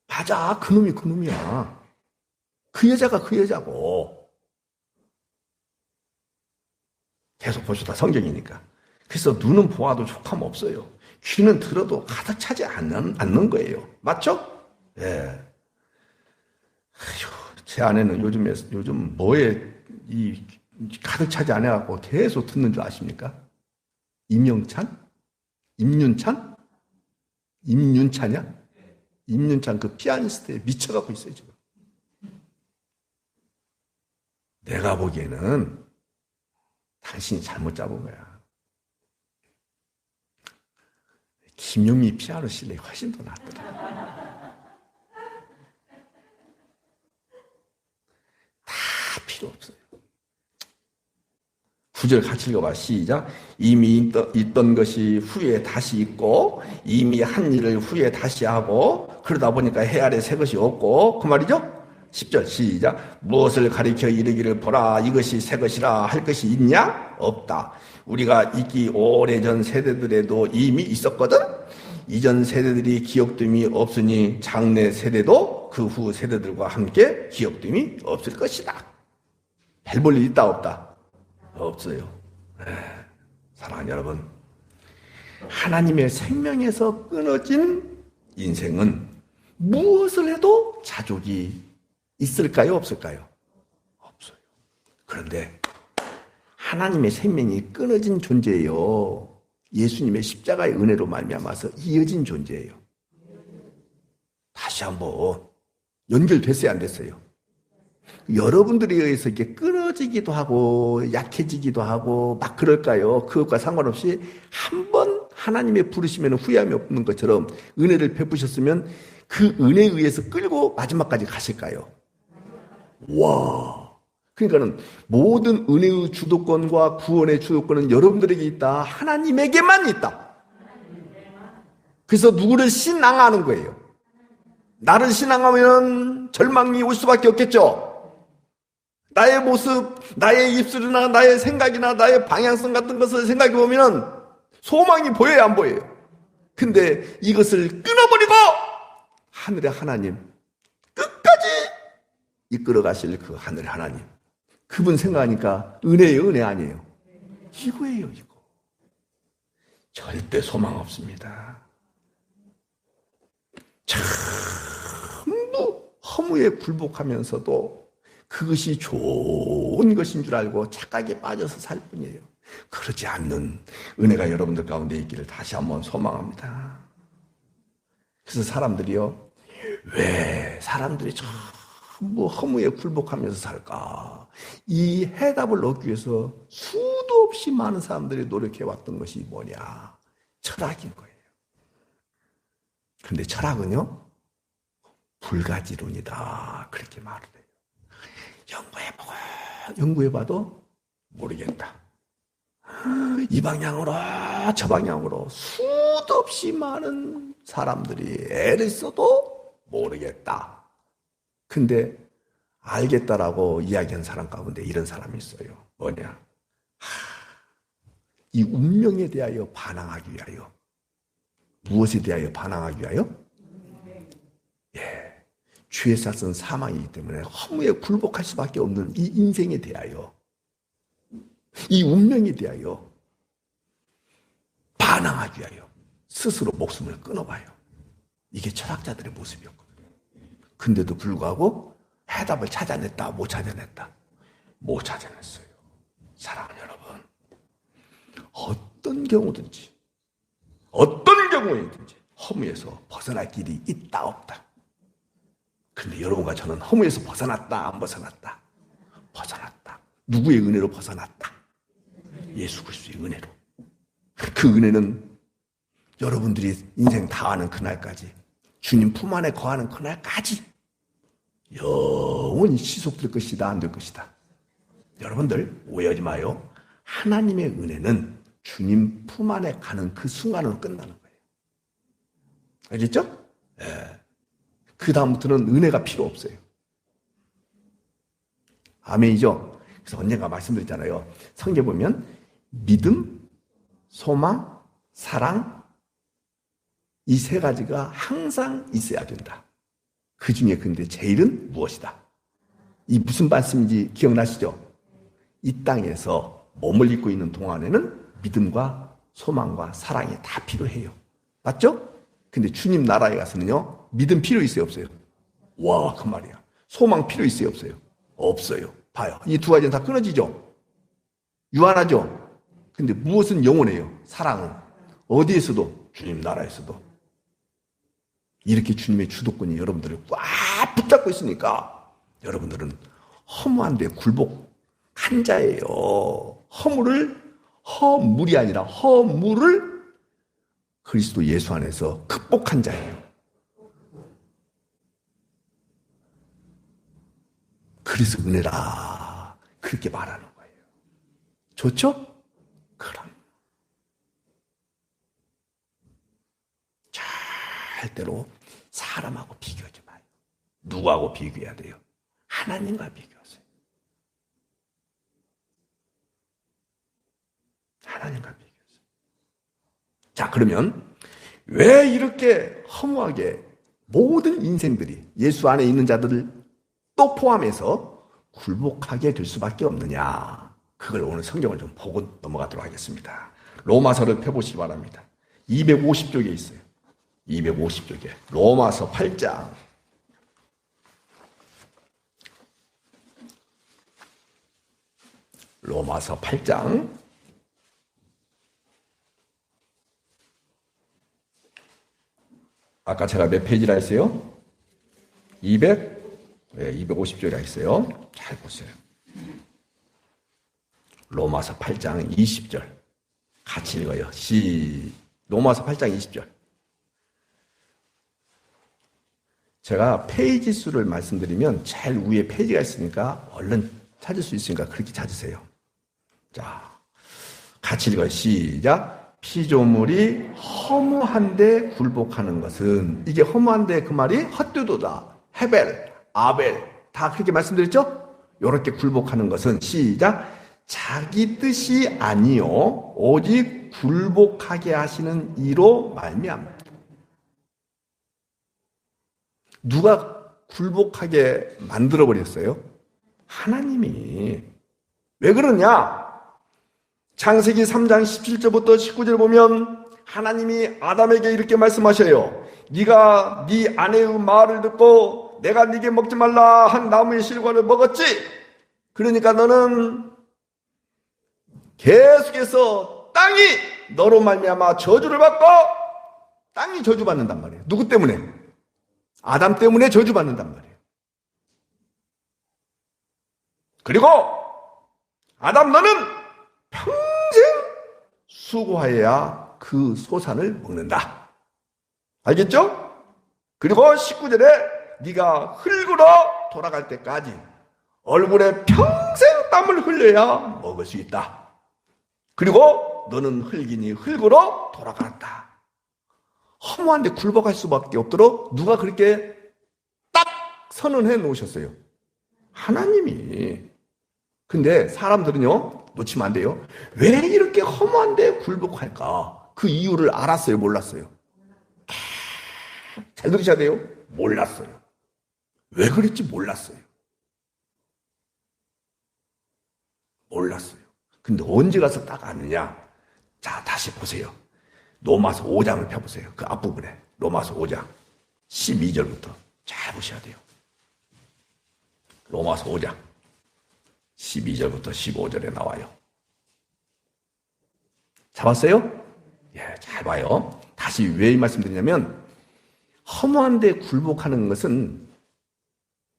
맞아. 그놈이야. 그 여자가 그 여자고. 계속 보시다 성경이니까. 그래서 눈은 보아도 족함 없어요. 귀는 들어도 가득 차지 않는 거예요. 맞죠? 예. 제 아내는 요즘 뭐에 가득 차지 않아갖고 계속 듣는 줄 아십니까? 임영찬? 임윤찬? 임윤찬이야? 임윤찬 그 피아니스트에 미쳐갖고 있어요, 지금. 내가 보기에는 당신이 잘못 잡은 거야. 김용미 피아노 실력이 훨씬 더 낫더라. 다 필요 없어요. 9절 같이 읽어봐. 시작. 이미 있던 것이 후에 다시 있고 이미 한 일을 후에 다시 하고 그러다 보니까 해 아래 새 것이 없고 그 말이죠. 10절 시작. 무엇을 가리켜 이르기를 보라 이것이 새 것이라 할 것이 있냐? 없다. 우리가 있기 오래전 세대들에도 이미 있었거든. 이전 세대들이 기억됨이 없으니 장래 세대도 그 후 세대들과 함께 기억됨이 없을 것이다. 별 볼 일 있다 없다? 없어요. 사랑하는 여러분, 하나님의 생명에서 끊어진 인생은 무엇을 해도 자족이 있을까요? 없을까요? 없어요. 그런데 하나님의 생명이 끊어진 존재예요. 예수님의 십자가의 은혜로 말미암아서 이어진 존재예요. 다시 한번 연결됐어요, 안 됐어요? 여러분들에 의해서 이게 끊어지기도 하고 약해지기도 하고 막 그럴까요? 그것과 상관없이 한번 하나님의 부르시면 후회함이 없는 것처럼 은혜를 베푸셨으면 그 은혜에 의해서 끌고 마지막까지 가실까요? 와! 그러니까는 모든 은혜의 주도권과 구원의 주도권은 여러분들에게 있다. 하나님에게만 있다. 그래서 누구를 신앙하는 거예요. 나를 신앙하면 절망이 올 수밖에 없겠죠. 나의 모습, 나의 입술이나 나의 생각이나 나의 방향성 같은 것을 생각해 보면 소망이 보여요, 안 보여요? 근데 이것을 끊어버리고 하늘의 하나님, 끝까지 이끌어 가실 그 하늘의 하나님, 그분 생각하니까 은혜예요, 은혜 아니에요? 이거예요, 이거. 절대 소망 없습니다. 전부 허무에 굴복하면서도 그것이 좋은 것인 줄 알고 착각에 빠져서 살 뿐이에요. 그렇지 않는 은혜가 여러분들 가운데 있기를 다시 한번 소망합니다. 그래서 사람들이요, 왜 사람들이 전부 허무에 굴복하면서 살까? 이 해답을 얻기 위해서 수도 없이 많은 사람들이 노력해왔던 것이 뭐냐? 철학인 거예요. 그런데 철학은요, 불가지론이다. 그렇게 말을 해요. 연구해봐도 모르겠다. 이 방향으로 저 방향으로 수도 없이 많은 사람들이 애를 써도 모르겠다. 근데 알겠다라고 이야기한 사람 가운데 이런 사람이 있어요. 뭐냐? 이 운명에 대하여 반항하기 위하여. 무엇에 대하여 반항하기 위하여? 죄의 삭은 사망이기 때문에 허무에 굴복할 수밖에 없는 이 인생에 대하여, 이 운명에 대하여 반항하기 위하여 스스로 목숨을 끊어봐요. 이게 철학자들의 모습이었거든요. 근데도 불구하고 해답을 찾아냈다, 못 찾아냈다? 못 찾아냈어요. 사랑하는 여러분, 어떤 경우든지 허무에서 벗어날 길이 있다 없다. 근데 여러분과 저는 허무에서 벗어났다 안 벗어났다? 벗어났다. 누구의 은혜로 벗어났다? 예수 그리스도의 은혜로. 그 은혜는 여러분들이 인생 다하는 그날까지, 주님 품 안에 거하는 그날까지 영원히 지속될 것이다 안 될 것이다. 여러분들 오해하지 마요. 하나님의 은혜는 주님 품 안에 가는 그 순간으로 끝나는 거예요. 알겠죠? 그 다음부터는 은혜가 필요 없어요. 아멘이죠? 그래서 언젠가 말씀드렸잖아요. 성경 보면 믿음, 소망, 사랑, 이 세 가지가 항상 있어야 된다. 그 중에 근데 제일은 무엇이다? 이 무슨 말씀인지 기억나시죠? 이 땅에서 몸을 입고 있는 동안에는 믿음과 소망과 사랑이 다 필요해요. 맞죠? 근데 주님 나라에 가서는요, 믿음 필요 있어요, 없어요? 와, 그 말이야. 소망 필요 있어요, 없어요? 없어요. 봐요. 이 두 가지는 다 끊어지죠? 유한하죠? 근데 무엇은 영원해요? 사랑은. 어디에서도? 주님 나라에서도. 이렇게 주님의 주도권이 여러분들을 꽉 붙잡고 있으니까 여러분들은 허무한데 굴복한 자예요. 허물이 아니라 허물을 그리스도 예수 안에서 극복한 자예요. 그래서 은혜라 그렇게 말하는 거예요. 좋죠? 그럼 절대로 사람하고 비교하지 마요. 누구하고 비교해야 돼요? 하나님과 비교하세요. 하나님과 비교하세요. 자, 그러면 왜 이렇게 허무하게 모든 인생들이 예수 안에 있는 자들을 또 포함해서 굴복하게 될 수밖에 없느냐? 그걸 오늘 성경을 좀 보고 넘어가도록 하겠습니다. 로마서를 펴보시기 바랍니다. 250쪽에 있어요. 250쪽에 로마서 8장. 로마서 8장. 아까 제가 몇 페이지라 했어요? 250쪽이라 했어요. 잘 보세요. 로마서 8장 20절. 같이 읽어요. 로마서 8장 20절. 제가 페이지 수를 말씀드리면 제일 위에 페이지가 있으니까 얼른 찾을 수 있으니까 그렇게 찾으세요. 자, 같이 읽어요. 시작. 피조물이 허무한데 굴복하는 것은, 이게 허무한데 그 말이 헛되도다. 헤벨, 아벨 다 그렇게 말씀드렸죠? 이렇게 굴복하는 것은 시작. 자기 뜻이 아니요 오직 굴복하게 하시는 이로 말미암다. 누가 굴복하게 만들어버렸어요? 하나님이. 왜 그러냐? 창세기 3장 17절부터 19절 보면 하나님이 아담에게 이렇게 말씀하셔요. 네가 네 아내의 말을 듣고 내가 네게 먹지 말라 한 나무의 실과를 먹었지. 그러니까 너는 계속해서 땅이 너로 말미암아 저주를 받고 땅이 저주받는단 말이에요. 누구 때문에? 아담 때문에 저주받는단 말이에요. 그리고 아담 너는 평생 수고하여야 그 소산을 먹는다. 알겠죠? 그리고 19절에 네가 흙으로 돌아갈 때까지 얼굴에 평생 땀을 흘려야 먹을 수 있다. 그리고 너는 흙이니 흙으로 돌아간다. 허무한데 굴복할 수밖에 없도록 누가 그렇게 딱 선언해 놓으셨어요? 하나님이. 근데 사람들은요, 놓치면 안 돼요. 왜 이렇게 허무한데 굴복할까? 그 이유를 알았어요, 몰랐어요? 잘 들으셔야 돼요. 몰랐어요. 왜 그랬지 몰랐어요. 몰랐어요. 근데 언제 가서 딱 아느냐? 자, 다시 보세요. 로마서 5장을 펴보세요. 그 앞부분에. 로마서 5장 12절부터 잘 보셔야 돼요. 로마서 5장 12절부터 15절에 나와요. 잡았어요? 예, 잘 봐요. 다시 왜 이 말씀 드리냐면 허무한데 굴복하는 것은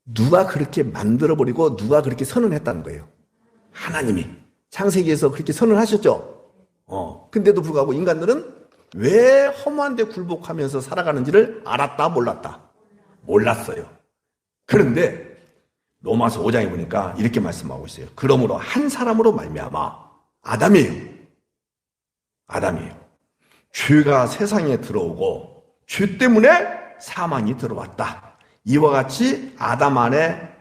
누가 그렇게 만들어버리고 누가 그렇게 선언했다는 거예요. 하나님이. 창세기에서 그렇게 선언하셨죠. 근데도 불구하고 인간들은 왜 허무한데 굴복하면서 살아가는지를 알았다 몰랐다? 몰랐어요. 그런데 로마서 5장에 보니까 이렇게 말씀하고 있어요. 그러므로 한 사람으로 말미암아 아담이에요. 죄가 세상에 들어오고 죄 때문에 사망이 들어왔다. 이와 같이 아담 안에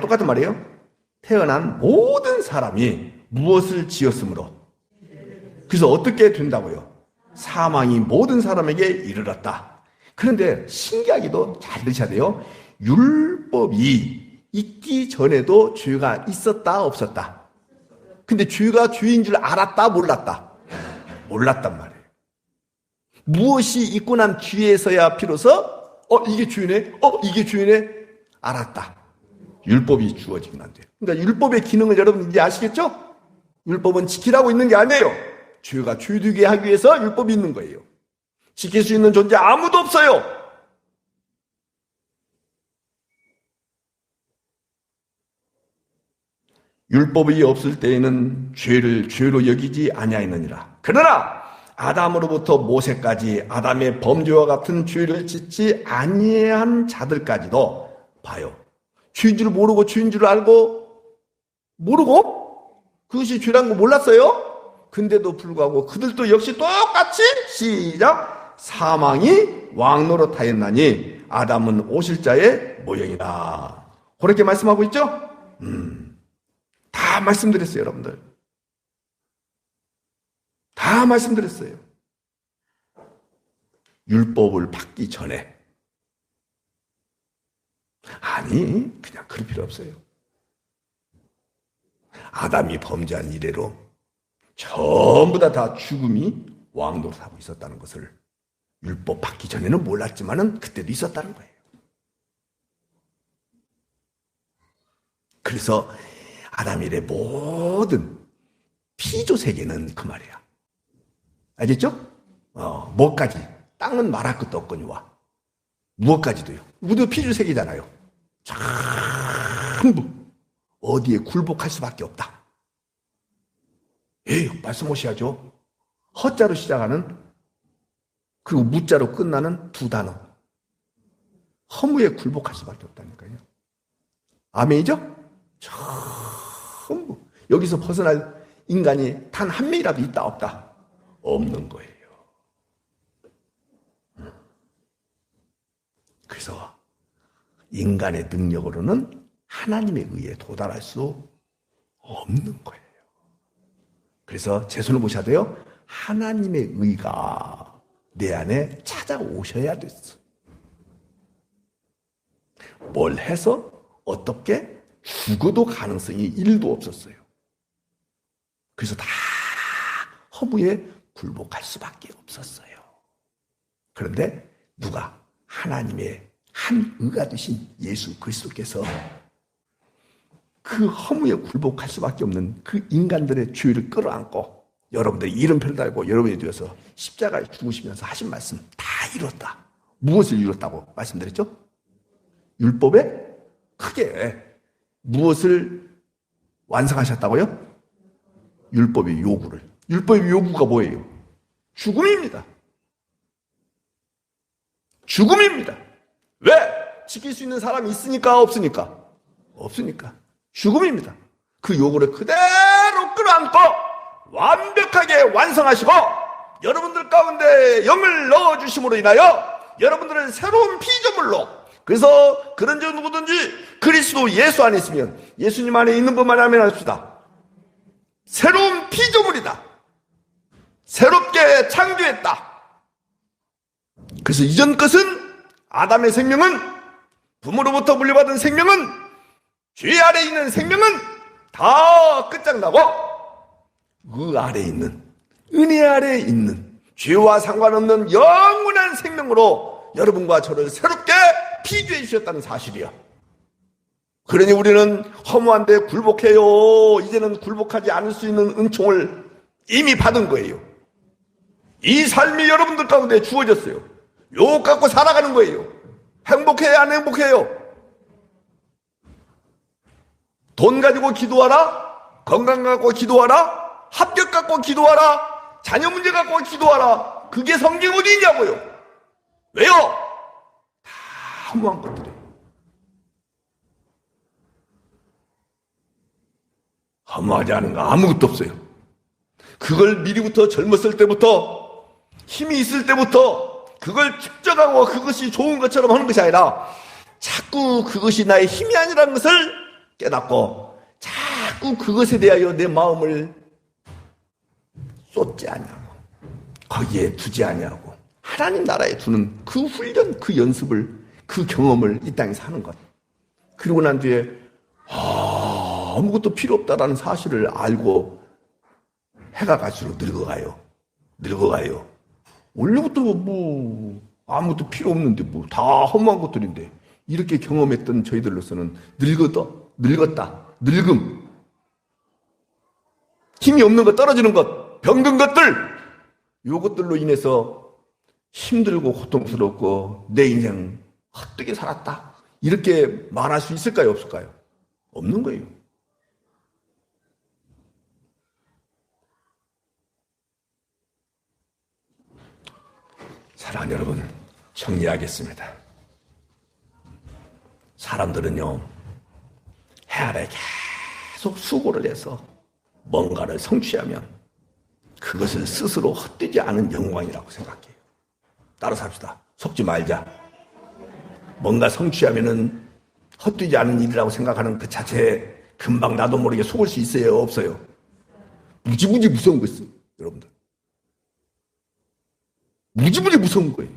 똑같은 말이에요. 태어난 모든 사람이 무엇을 지었으므로. 그래서 어떻게 된다고요? 사망이 모든 사람에게 이르렀다. 그런데 신기하게도 잘 들으셔야 돼요. 율법이 있기 전에도 죄가 있었다 없었다. 근데 죄가 죄인 줄 알았다 몰랐다? 몰랐단 말이에요. 무엇이 있고 난 뒤에서야 비로소 이게 죄네? 이게 죄네? 알았다. 율법이 주어지긴 한데. 그러니까 율법의 기능을 여러분 이제 아시겠죠? 율법은 지키라고 있는 게 아니에요. 죄가 죄되게 하기 위해서 율법이 있는 거예요. 지킬 수 있는 존재 아무도 없어요. 율법이 없을 때에는 죄를 죄로 여기지 아니하였느니라. 그러나 아담으로부터 모세까지 아담의 범죄와 같은 죄를 짓지 아니한 자들까지도 봐요. 죄인 줄 모르고 죄인 줄 알고 모르고 그것이 죄라는 거 몰랐어요. 근데도 불구하고 그들도 역시 똑같이 시작 사망이 왕노릇하였나니 아담은 오실자의 모형이라. 그렇게 말씀하고 있죠? 다 말씀드렸어요, 여러분들. 다 말씀드렸어요. 율법을 받기 전에. 아니, 그냥 그럴 필요 없어요. 아담이 범죄한 이래로 전부 다 죽음이 왕노릇하고 있었다는 것을 율법 받기 전에는 몰랐지만은 그때도 있었다는 거예요. 그래서 아담 이래 모든 피조 세계는 그 말이야. 알겠죠? 뭐까지? 땅은 말할 것도 없거니와 무엇까지도요. 우리도 피조 세계잖아요. 전부 어디에 굴복할 수밖에 없다. 말씀하셔야죠. 허자로 시작하는 그리고 무자로 끝나는 두 단어. 허무에 굴복할 수밖에 없다니까요. 아멘이죠? 전부 여기서 벗어날 인간이 단 한 명이라도 있다 없다? 없는 거예요. 그래서 인간의 능력으로는 하나님의 의에 도달할 수 없는 거예요. 그래서 제 손을 보셔야 돼요. 하나님의 의가 내 안에 찾아오셔야 됐어. 뭘 해서 어떻게 죽어도 가능성이 1도 없었어요. 그래서 다 허무에 굴복할 수밖에 없었어요. 그런데 누가? 하나님의 한 의가 되신 예수 그리스도께서 그 허무에 굴복할 수밖에 없는 그 인간들의 죄를 끌어안고 여러분들이 이름표를 달고 여러분이 되어서 십자가에 죽으시면서 하신 말씀 다 이뤘다. 무엇을 이뤘다고 말씀드렸죠? 율법에 크게 무엇을 완성하셨다고요? 율법의 요구를. 율법의 요구가 뭐예요? 죽음입니다. 죽음입니다. 왜? 지킬 수 있는 사람이 있으니까 없으니까? 없으니까. 죽음입니다. 그 요구를 그대로 끌어안고 완벽하게 완성하시고 여러분들 가운데 영을 넣어주심으로 인하여 여러분들은 새로운 피조물로, 그래서 그런 자 누구든지 그리스도 예수 안에 있으면, 예수님 안에 있는 분만 하면 합시다. 새로운 피조물이다. 새롭게 창조했다. 그래서 이전 것은, 아담의 생명은, 부모로부터 물려받은 생명은, 죄 아래 있는 생명은 다 끝장나고 그 아래 있는, 은혜 아래 있는 죄와 상관없는 영원한 생명으로 여러분과 저를 새롭게 피조해 주셨다는 사실이야. 그러니 우리는 허무한데 굴복해요. 이제는 굴복하지 않을 수 있는 은총을 이미 받은 거예요. 이 삶이 여러분들 가운데 주어졌어요. 요거 갖고 살아가는 거예요. 행복해요, 안 행복해요? 돈 가지고 기도하라? 건강 갖고 기도하라? 합격 갖고 기도하라? 자녀 문제 갖고 기도하라? 그게 성경 어디 있냐고요? 왜요? 다 허무한 것들이에요. 허무하지 않은 거 아무것도 없어요. 그걸 미리부터 젊었을 때부터, 힘이 있을 때부터 그걸 축적하고 그것이 좋은 것처럼 하는 것이 아니라 자꾸 그것이 나의 힘이 아니라는 것을 깨닫고 자꾸 그것에 대하여 내 마음을 쏟지 않냐고, 거기에 두지 않냐고, 하나님 나라에 두는 그 훈련, 그 연습을, 그 경험을 이 땅에서 하는 것. 그리고 난 뒤에 아무것도 필요 없다라는 사실을 알고 해가 갈수록 늙어가요. 원래부터 뭐 아무것도 필요 없는데 뭐 다 허무한 것들인데, 이렇게 경험했던 저희들로서는 늙었다, 늙음, 힘이 없는 것, 떨어지는 것, 병든 것들, 요것들로 인해서 힘들고 고통스럽고 내 인생 헛되게 살았다, 이렇게 말할 수 있을까요, 없을까요? 없는 거예요. 사랑하는 여러분, 정리하겠습니다. 사람들은요, 해 아래 계속 수고를 해서 뭔가를 성취하면 그것을 스스로 헛되지 않은 영광이라고 생각해요. 따라서 합시다. 속지 말자. 뭔가 성취하면은 헛되지 않은 일이라고 생각하는 그 자체에 금방 나도 모르게 속을 수 있어요, 없어요? 무지무지 무서운 거 있어요, 여러분들. 무지무지 무서운 거예요.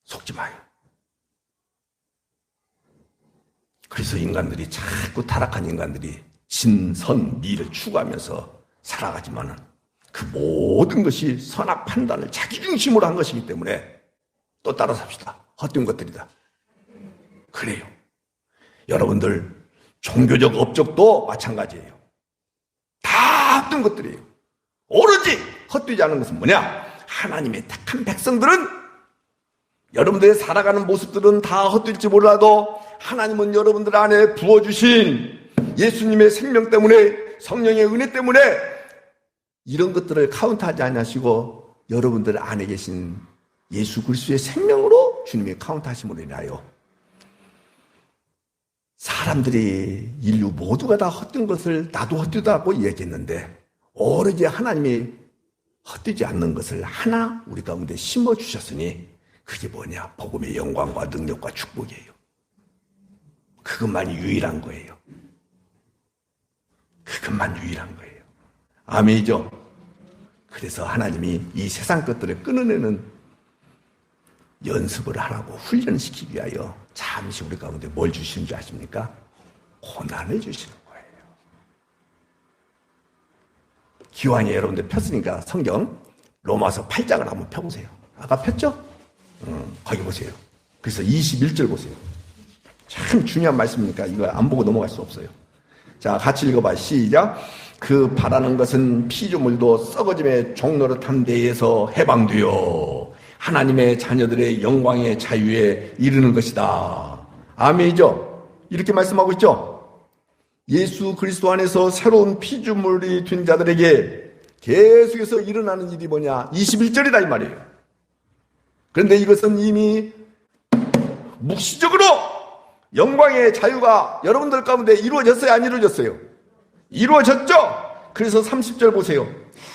속지 마요. 그래서 인간들이, 자꾸 타락한 인간들이 신선 미를 추구하면서 살아가지만은 그 모든 것이 선악 판단을 자기 중심으로 한 것이기 때문에, 또 따라서 합시다. 헛된 것들이다. 그래요. 여러분들 종교적 업적도 마찬가지예요. 다 헛된 것들이에요. 오로지 헛되지 않은 것은 뭐냐? 하나님의 택한 백성들은, 여러분들의 살아가는 모습들은 다 헛될지 몰라도 하나님은 여러분들 안에 부어주신 예수님의 생명 때문에, 성령의 은혜 때문에 이런 것들을 카운트하지 않으시고 여러분들 안에 계신 예수 그리스도의 생명으로 주님이 카운트하심으로 인하여 사람들이, 인류 모두가 다 헛된 것을 나도 헛되다고 얘기했는데, 오로지 하나님이 헛되지 않는 것을 하나 우리 가운데 심어주셨으니 그게 뭐냐? 복음의 영광과 능력과 축복이에요. 그것만이 유일한 거예요. 그것만 유일한 거예요. 아멘이죠? 그래서 하나님이 이 세상 것들을 끊어내는 연습을 하라고, 훈련시키기 위하여 잠시 우리 가운데 뭘 주시는 줄 아십니까? 고난을 주시는 거예요. 기왕에 여러분들 폈으니까 성경 로마서 8장을 한번 펴보세요. 아까 폈죠? 거기 보세요. 그래서 21절 보세요. 참 중요한 말씀이니까 이거 안 보고 넘어갈 수 없어요. 자, 같이 읽어봐. 시작. 그 바라는 것은 피조물도 썩어짐의 종노릇한 데에서 해방되어 하나님의 자녀들의 영광의 자유에 이르는 것이다. 아멘이죠? 이렇게 말씀하고 있죠? 예수 그리스도 안에서 새로운 피조물이 된 자들에게 계속해서 일어나는 일이 뭐냐? 21절이다 이 말이에요. 그런데 이것은 이미 묵시적으로 영광의 자유가 여러분들 가운데 이루어졌어요? 안 이루어졌어요? 이루어졌죠? 그래서 30절 보세요.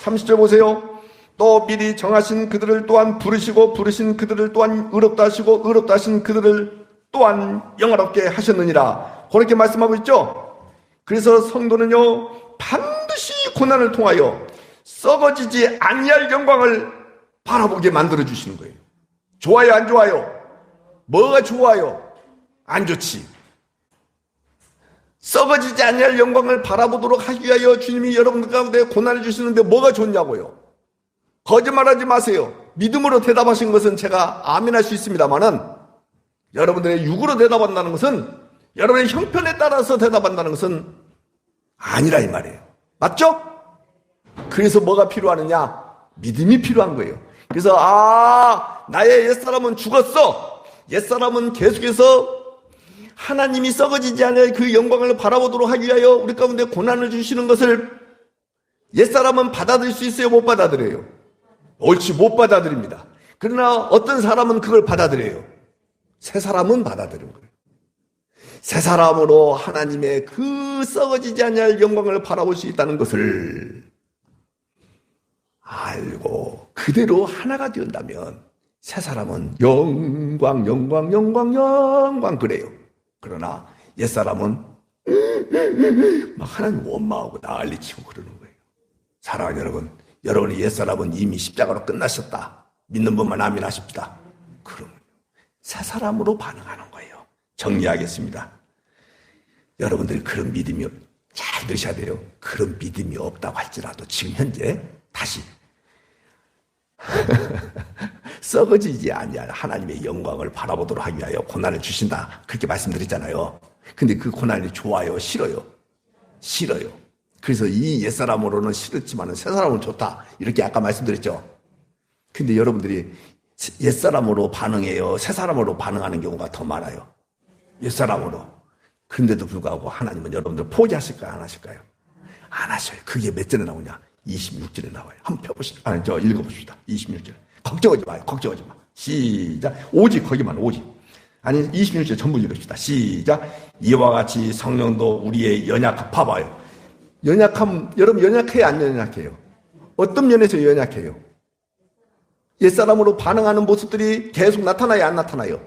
30절 보세요. 또 미리 정하신 그들을 또한 부르시고 부르신 그들을 또한 의롭다 하시고 의롭다 하신 그들을 또한 영화롭게 하셨느니라. 그렇게 말씀하고 있죠? 그래서 성도는요 반드시 고난을 통하여 썩어지지 아니할 영광을 바라보게 만들어 주시는 거예요. 좋아요 안 좋아요? 뭐가 좋아요? 안 좋지. 썩어지지 아니할 영광을 바라보도록 하기 위하여 주님이 여러분들 가운데 고난을 주시는데 뭐가 좋냐고요? 거짓말하지 마세요. 믿음으로 대답하신 것은 제가 아멘할 수 있습니다만은 여러분들의 육으로 대답한다는 것은 여러분의 형편에 따라서 대답한다는 것은 아니라 이 말이에요. 맞죠? 그래서 뭐가 필요하느냐? 믿음이 필요한 거예요. 그래서 나의 옛사람은 죽었어. 옛사람은 계속해서 하나님이 썩어지지 않을 그 영광을 바라보도록 하기 위하여 우리 가운데 고난을 주시는 것을 옛사람은 받아들일 수 있어요? 못 받아들여요? 옳지, 못 받아들입니다. 그러나 어떤 사람은 그걸 받아들여요. 새 사람은 받아들인 거예요. 새 사람으로 하나님의 그 썩어지지 않을 영광을 바라볼 수 있다는 것을 알고 그대로 하나가 되었다면 새 사람은 영광 영광 영광 영광 그래요. 그러나 옛사람은 막 하나님 원망하고 난리치고 그러는 거예요. 사랑하는 여러분, 여러분의 옛사람은 이미 십자가로 끝나셨다. 믿는 분만 아멘 하십시다. 그러면 새 사람으로 반응하는 거예요. 정리하겠습니다. 여러분들이 그런 믿음이 잘 들으셔야 돼요. 그런 믿음이 없다고 할지라도 지금 현재 다시 썩어지지 아니할 하나님의 영광을 바라보도록 하기 위하여 고난을 주신다. 그렇게 말씀드렸잖아요. 근데 그 고난이 좋아요? 싫어요? 싫어요. 그래서 이 옛사람으로는 싫었지만 새 사람은 좋다. 이렇게 아까 말씀드렸죠. 근데 여러분들이 옛사람으로 반응해요? 새 사람으로 반응하는 경우가 더 많아요. 옛사람으로. 그런데도 불구하고 하나님은 여러분들 포기하실까요? 안 하실까요? 안 하셔요. 그게 몇 절에 나오냐? 26절에 나와요. 한번 펴보시죠. 읽어봅시다. 26절. 걱정하지 마요. 걱정하지 마. 시작. 오직 거기만 오직. 26절 전부 읽읍시다. 시작. 이와 같이 성령도 우리의 봐봐요. 연약함, 여러분 연약해요? 안 연약해요? 어떤 면에서 연약해요? 옛사람으로 반응하는 모습들이 계속 나타나요? 안 나타나요?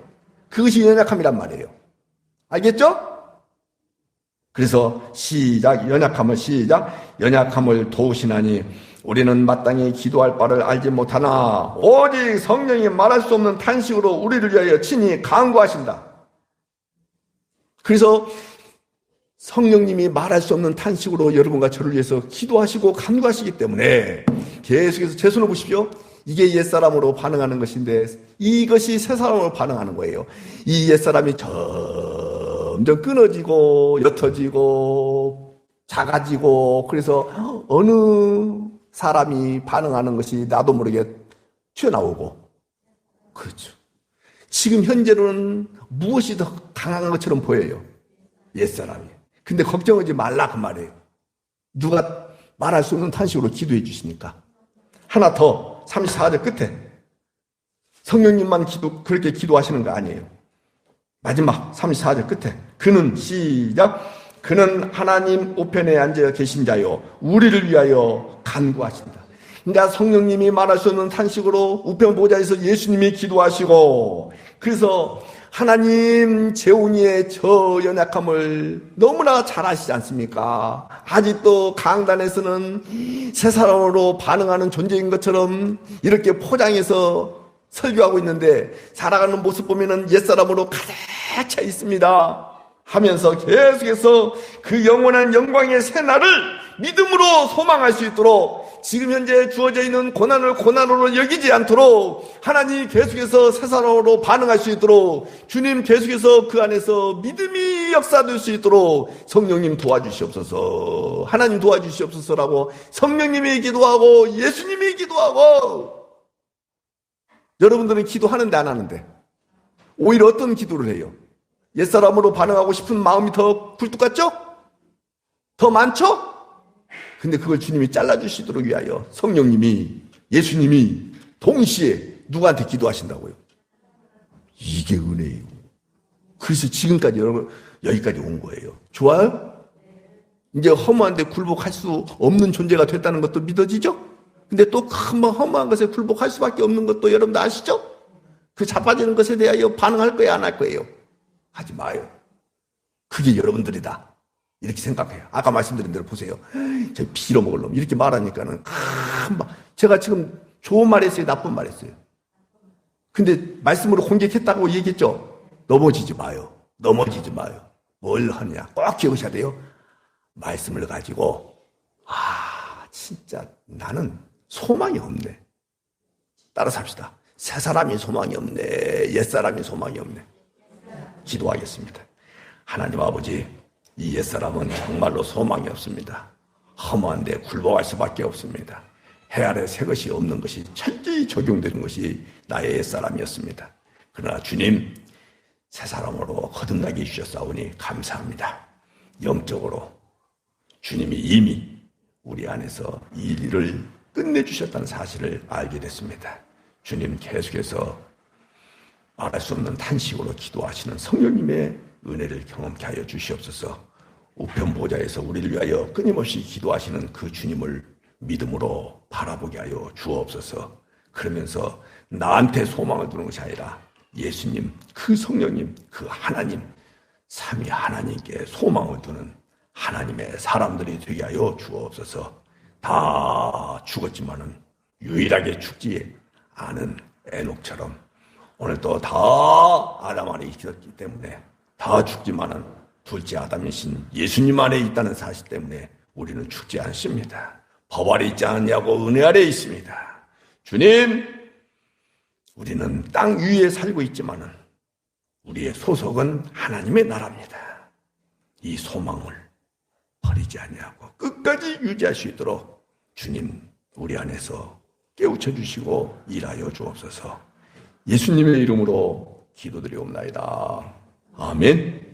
그것이 연약함이란 말이에요. 알겠죠? 그래서 시작. 연약함을 도우시나니 우리는 마땅히 기도할 바를 알지 못하나 오직 성령이 말할 수 없는 탄식으로 우리를 위하여 친히 간구하신다. 그래서 성령님이 말할 수 없는 탄식으로 여러분과 저를 위해서 기도하시고 간구하시기 때문에 계속해서 제 손을 보십시오. 이게 옛사람으로 반응하는 것인데 이것이 새사람으로 반응하는 거예요. 이 옛사람이 점점 끊어지고 옅어지고 작아지고 그래서 어느 사람이 반응하는 것이 나도 모르게 튀어나오고 그렇죠. 지금 현재로는 무엇이 더 강한 것처럼 보여요. 옛사람이. 근데 걱정하지 말라 그 말이에요. 누가 말할 수 없는 탄식으로 기도해 주시니까. 하나 더 34절 끝에 성령님만 그렇게 기도하시는 거 아니에요. 마지막 34절 끝에 그는 시작. 그는 하나님 우편에 앉아 계신 자요 우리를 위하여 간구하신다. 그러니까 성령님이 말할 수 없는 탄식으로 우편 보좌에서 예수님이 기도하시고 그래서 하나님 재훈이의 저 연약함을 너무나 잘 아시지 않습니까? 아직도 강단에서는 새 사람으로 반응하는 존재인 것처럼 이렇게 포장해서 설교하고 있는데 살아가는 모습 보면은 옛사람으로 가득 차 있습니다. 하면서 계속해서 그 영원한 영광의 새날을 믿음으로 소망할 수 있도록 지금 현재 주어져 있는 고난을 고난으로 여기지 않도록 하나님 계속해서 새 사람으로 반응할 수 있도록 주님 계속해서 그 안에서 믿음이 역사될 수 있도록 성령님 도와주시옵소서, 하나님 도와주시옵소서라고 성령님이 기도하고 예수님이 기도하고, 여러분들은 기도하는데 안 하는데 오히려 어떤 기도를 해요? 옛사람으로 반응하고 싶은 마음이 더 굴뚝 같죠? 더 많죠? 근데 그걸 주님이 잘라주시도록 위하여 성령님이, 예수님이 동시에 누구한테 기도하신다고요? 이게 은혜예요. 그래서 지금까지 여러분 여기까지 온 거예요. 좋아요? 이제 허무한데 굴복할 수 없는 존재가 됐다는 것도 믿어지죠? 근데 또 큰 허무한 것에 굴복할 수밖에 없는 것도 여러분들 아시죠? 그 자빠지는 것에 대하여 반응할 거예요, 안 할 거예요? 하지 마요. 그게 여러분들이다 이렇게 생각해요. 아까 말씀드린 대로 보세요. 저 빌어먹을 놈 이렇게 말하니까는 제가 지금 좋은 말 했어요, 나쁜 말 했어요? 근데 말씀으로 공격했다고 얘기했죠? 넘어지지 마요. 넘어지지 마요. 뭘 하느냐 꼭 기억하셔야 돼요. 말씀을 가지고 진짜 나는 소망이 없네, 따라서 합시다. 새 사람이 소망이 없네, 옛 사람이 소망이 없네. 기도하겠습니다. 하나님 아버지, 이 옛사람은 정말로 소망이 없습니다. 허무한데 굴복할 수밖에 없습니다. 해 아래 새 것이 없는 것이 철저히 적용되는 것이 나의 옛사람이었습니다. 그러나 주님, 새 사람으로 거듭나게 해주셨사오니 감사합니다. 영적으로 주님이 이미 우리 안에서 이 일을 끝내주셨다는 사실을 알게 됐습니다. 주님, 계속해서 말할 수 없는 탄식으로 기도하시는 성령님의 은혜를 경험케 하여 주시옵소서. 우편 보좌에서 우리를 위하여 끊임없이 기도하시는 그 주님을 믿음으로 바라보게 하여 주옵소서. 그러면서 나한테 소망을 두는 것이 아니라 예수님, 그 성령님, 그 하나님, 삼위 하나님께 소망을 두는 하나님의 사람들이 되게 하여 주옵소서. 다 죽었지만은 유일하게 죽지 않은 에녹처럼 오늘도 다 아담 안에 있었기 때문에, 다 죽지만은 둘째 아담이신 예수님 안에 있다는 사실 때문에 우리는 죽지 않습니다. 법 아래 있지 않냐고 은혜 아래 있습니다. 주님, 우리는 땅 위에 살고 있지만은 우리의 소속은 하나님의 나라입니다. 이 소망을 버리지 않냐고 끝까지 유지할 수 있도록 주님 우리 안에서 깨우쳐 주시고 일하여 주옵소서. 예수님의 이름으로 기도드리옵나이다. 아멘.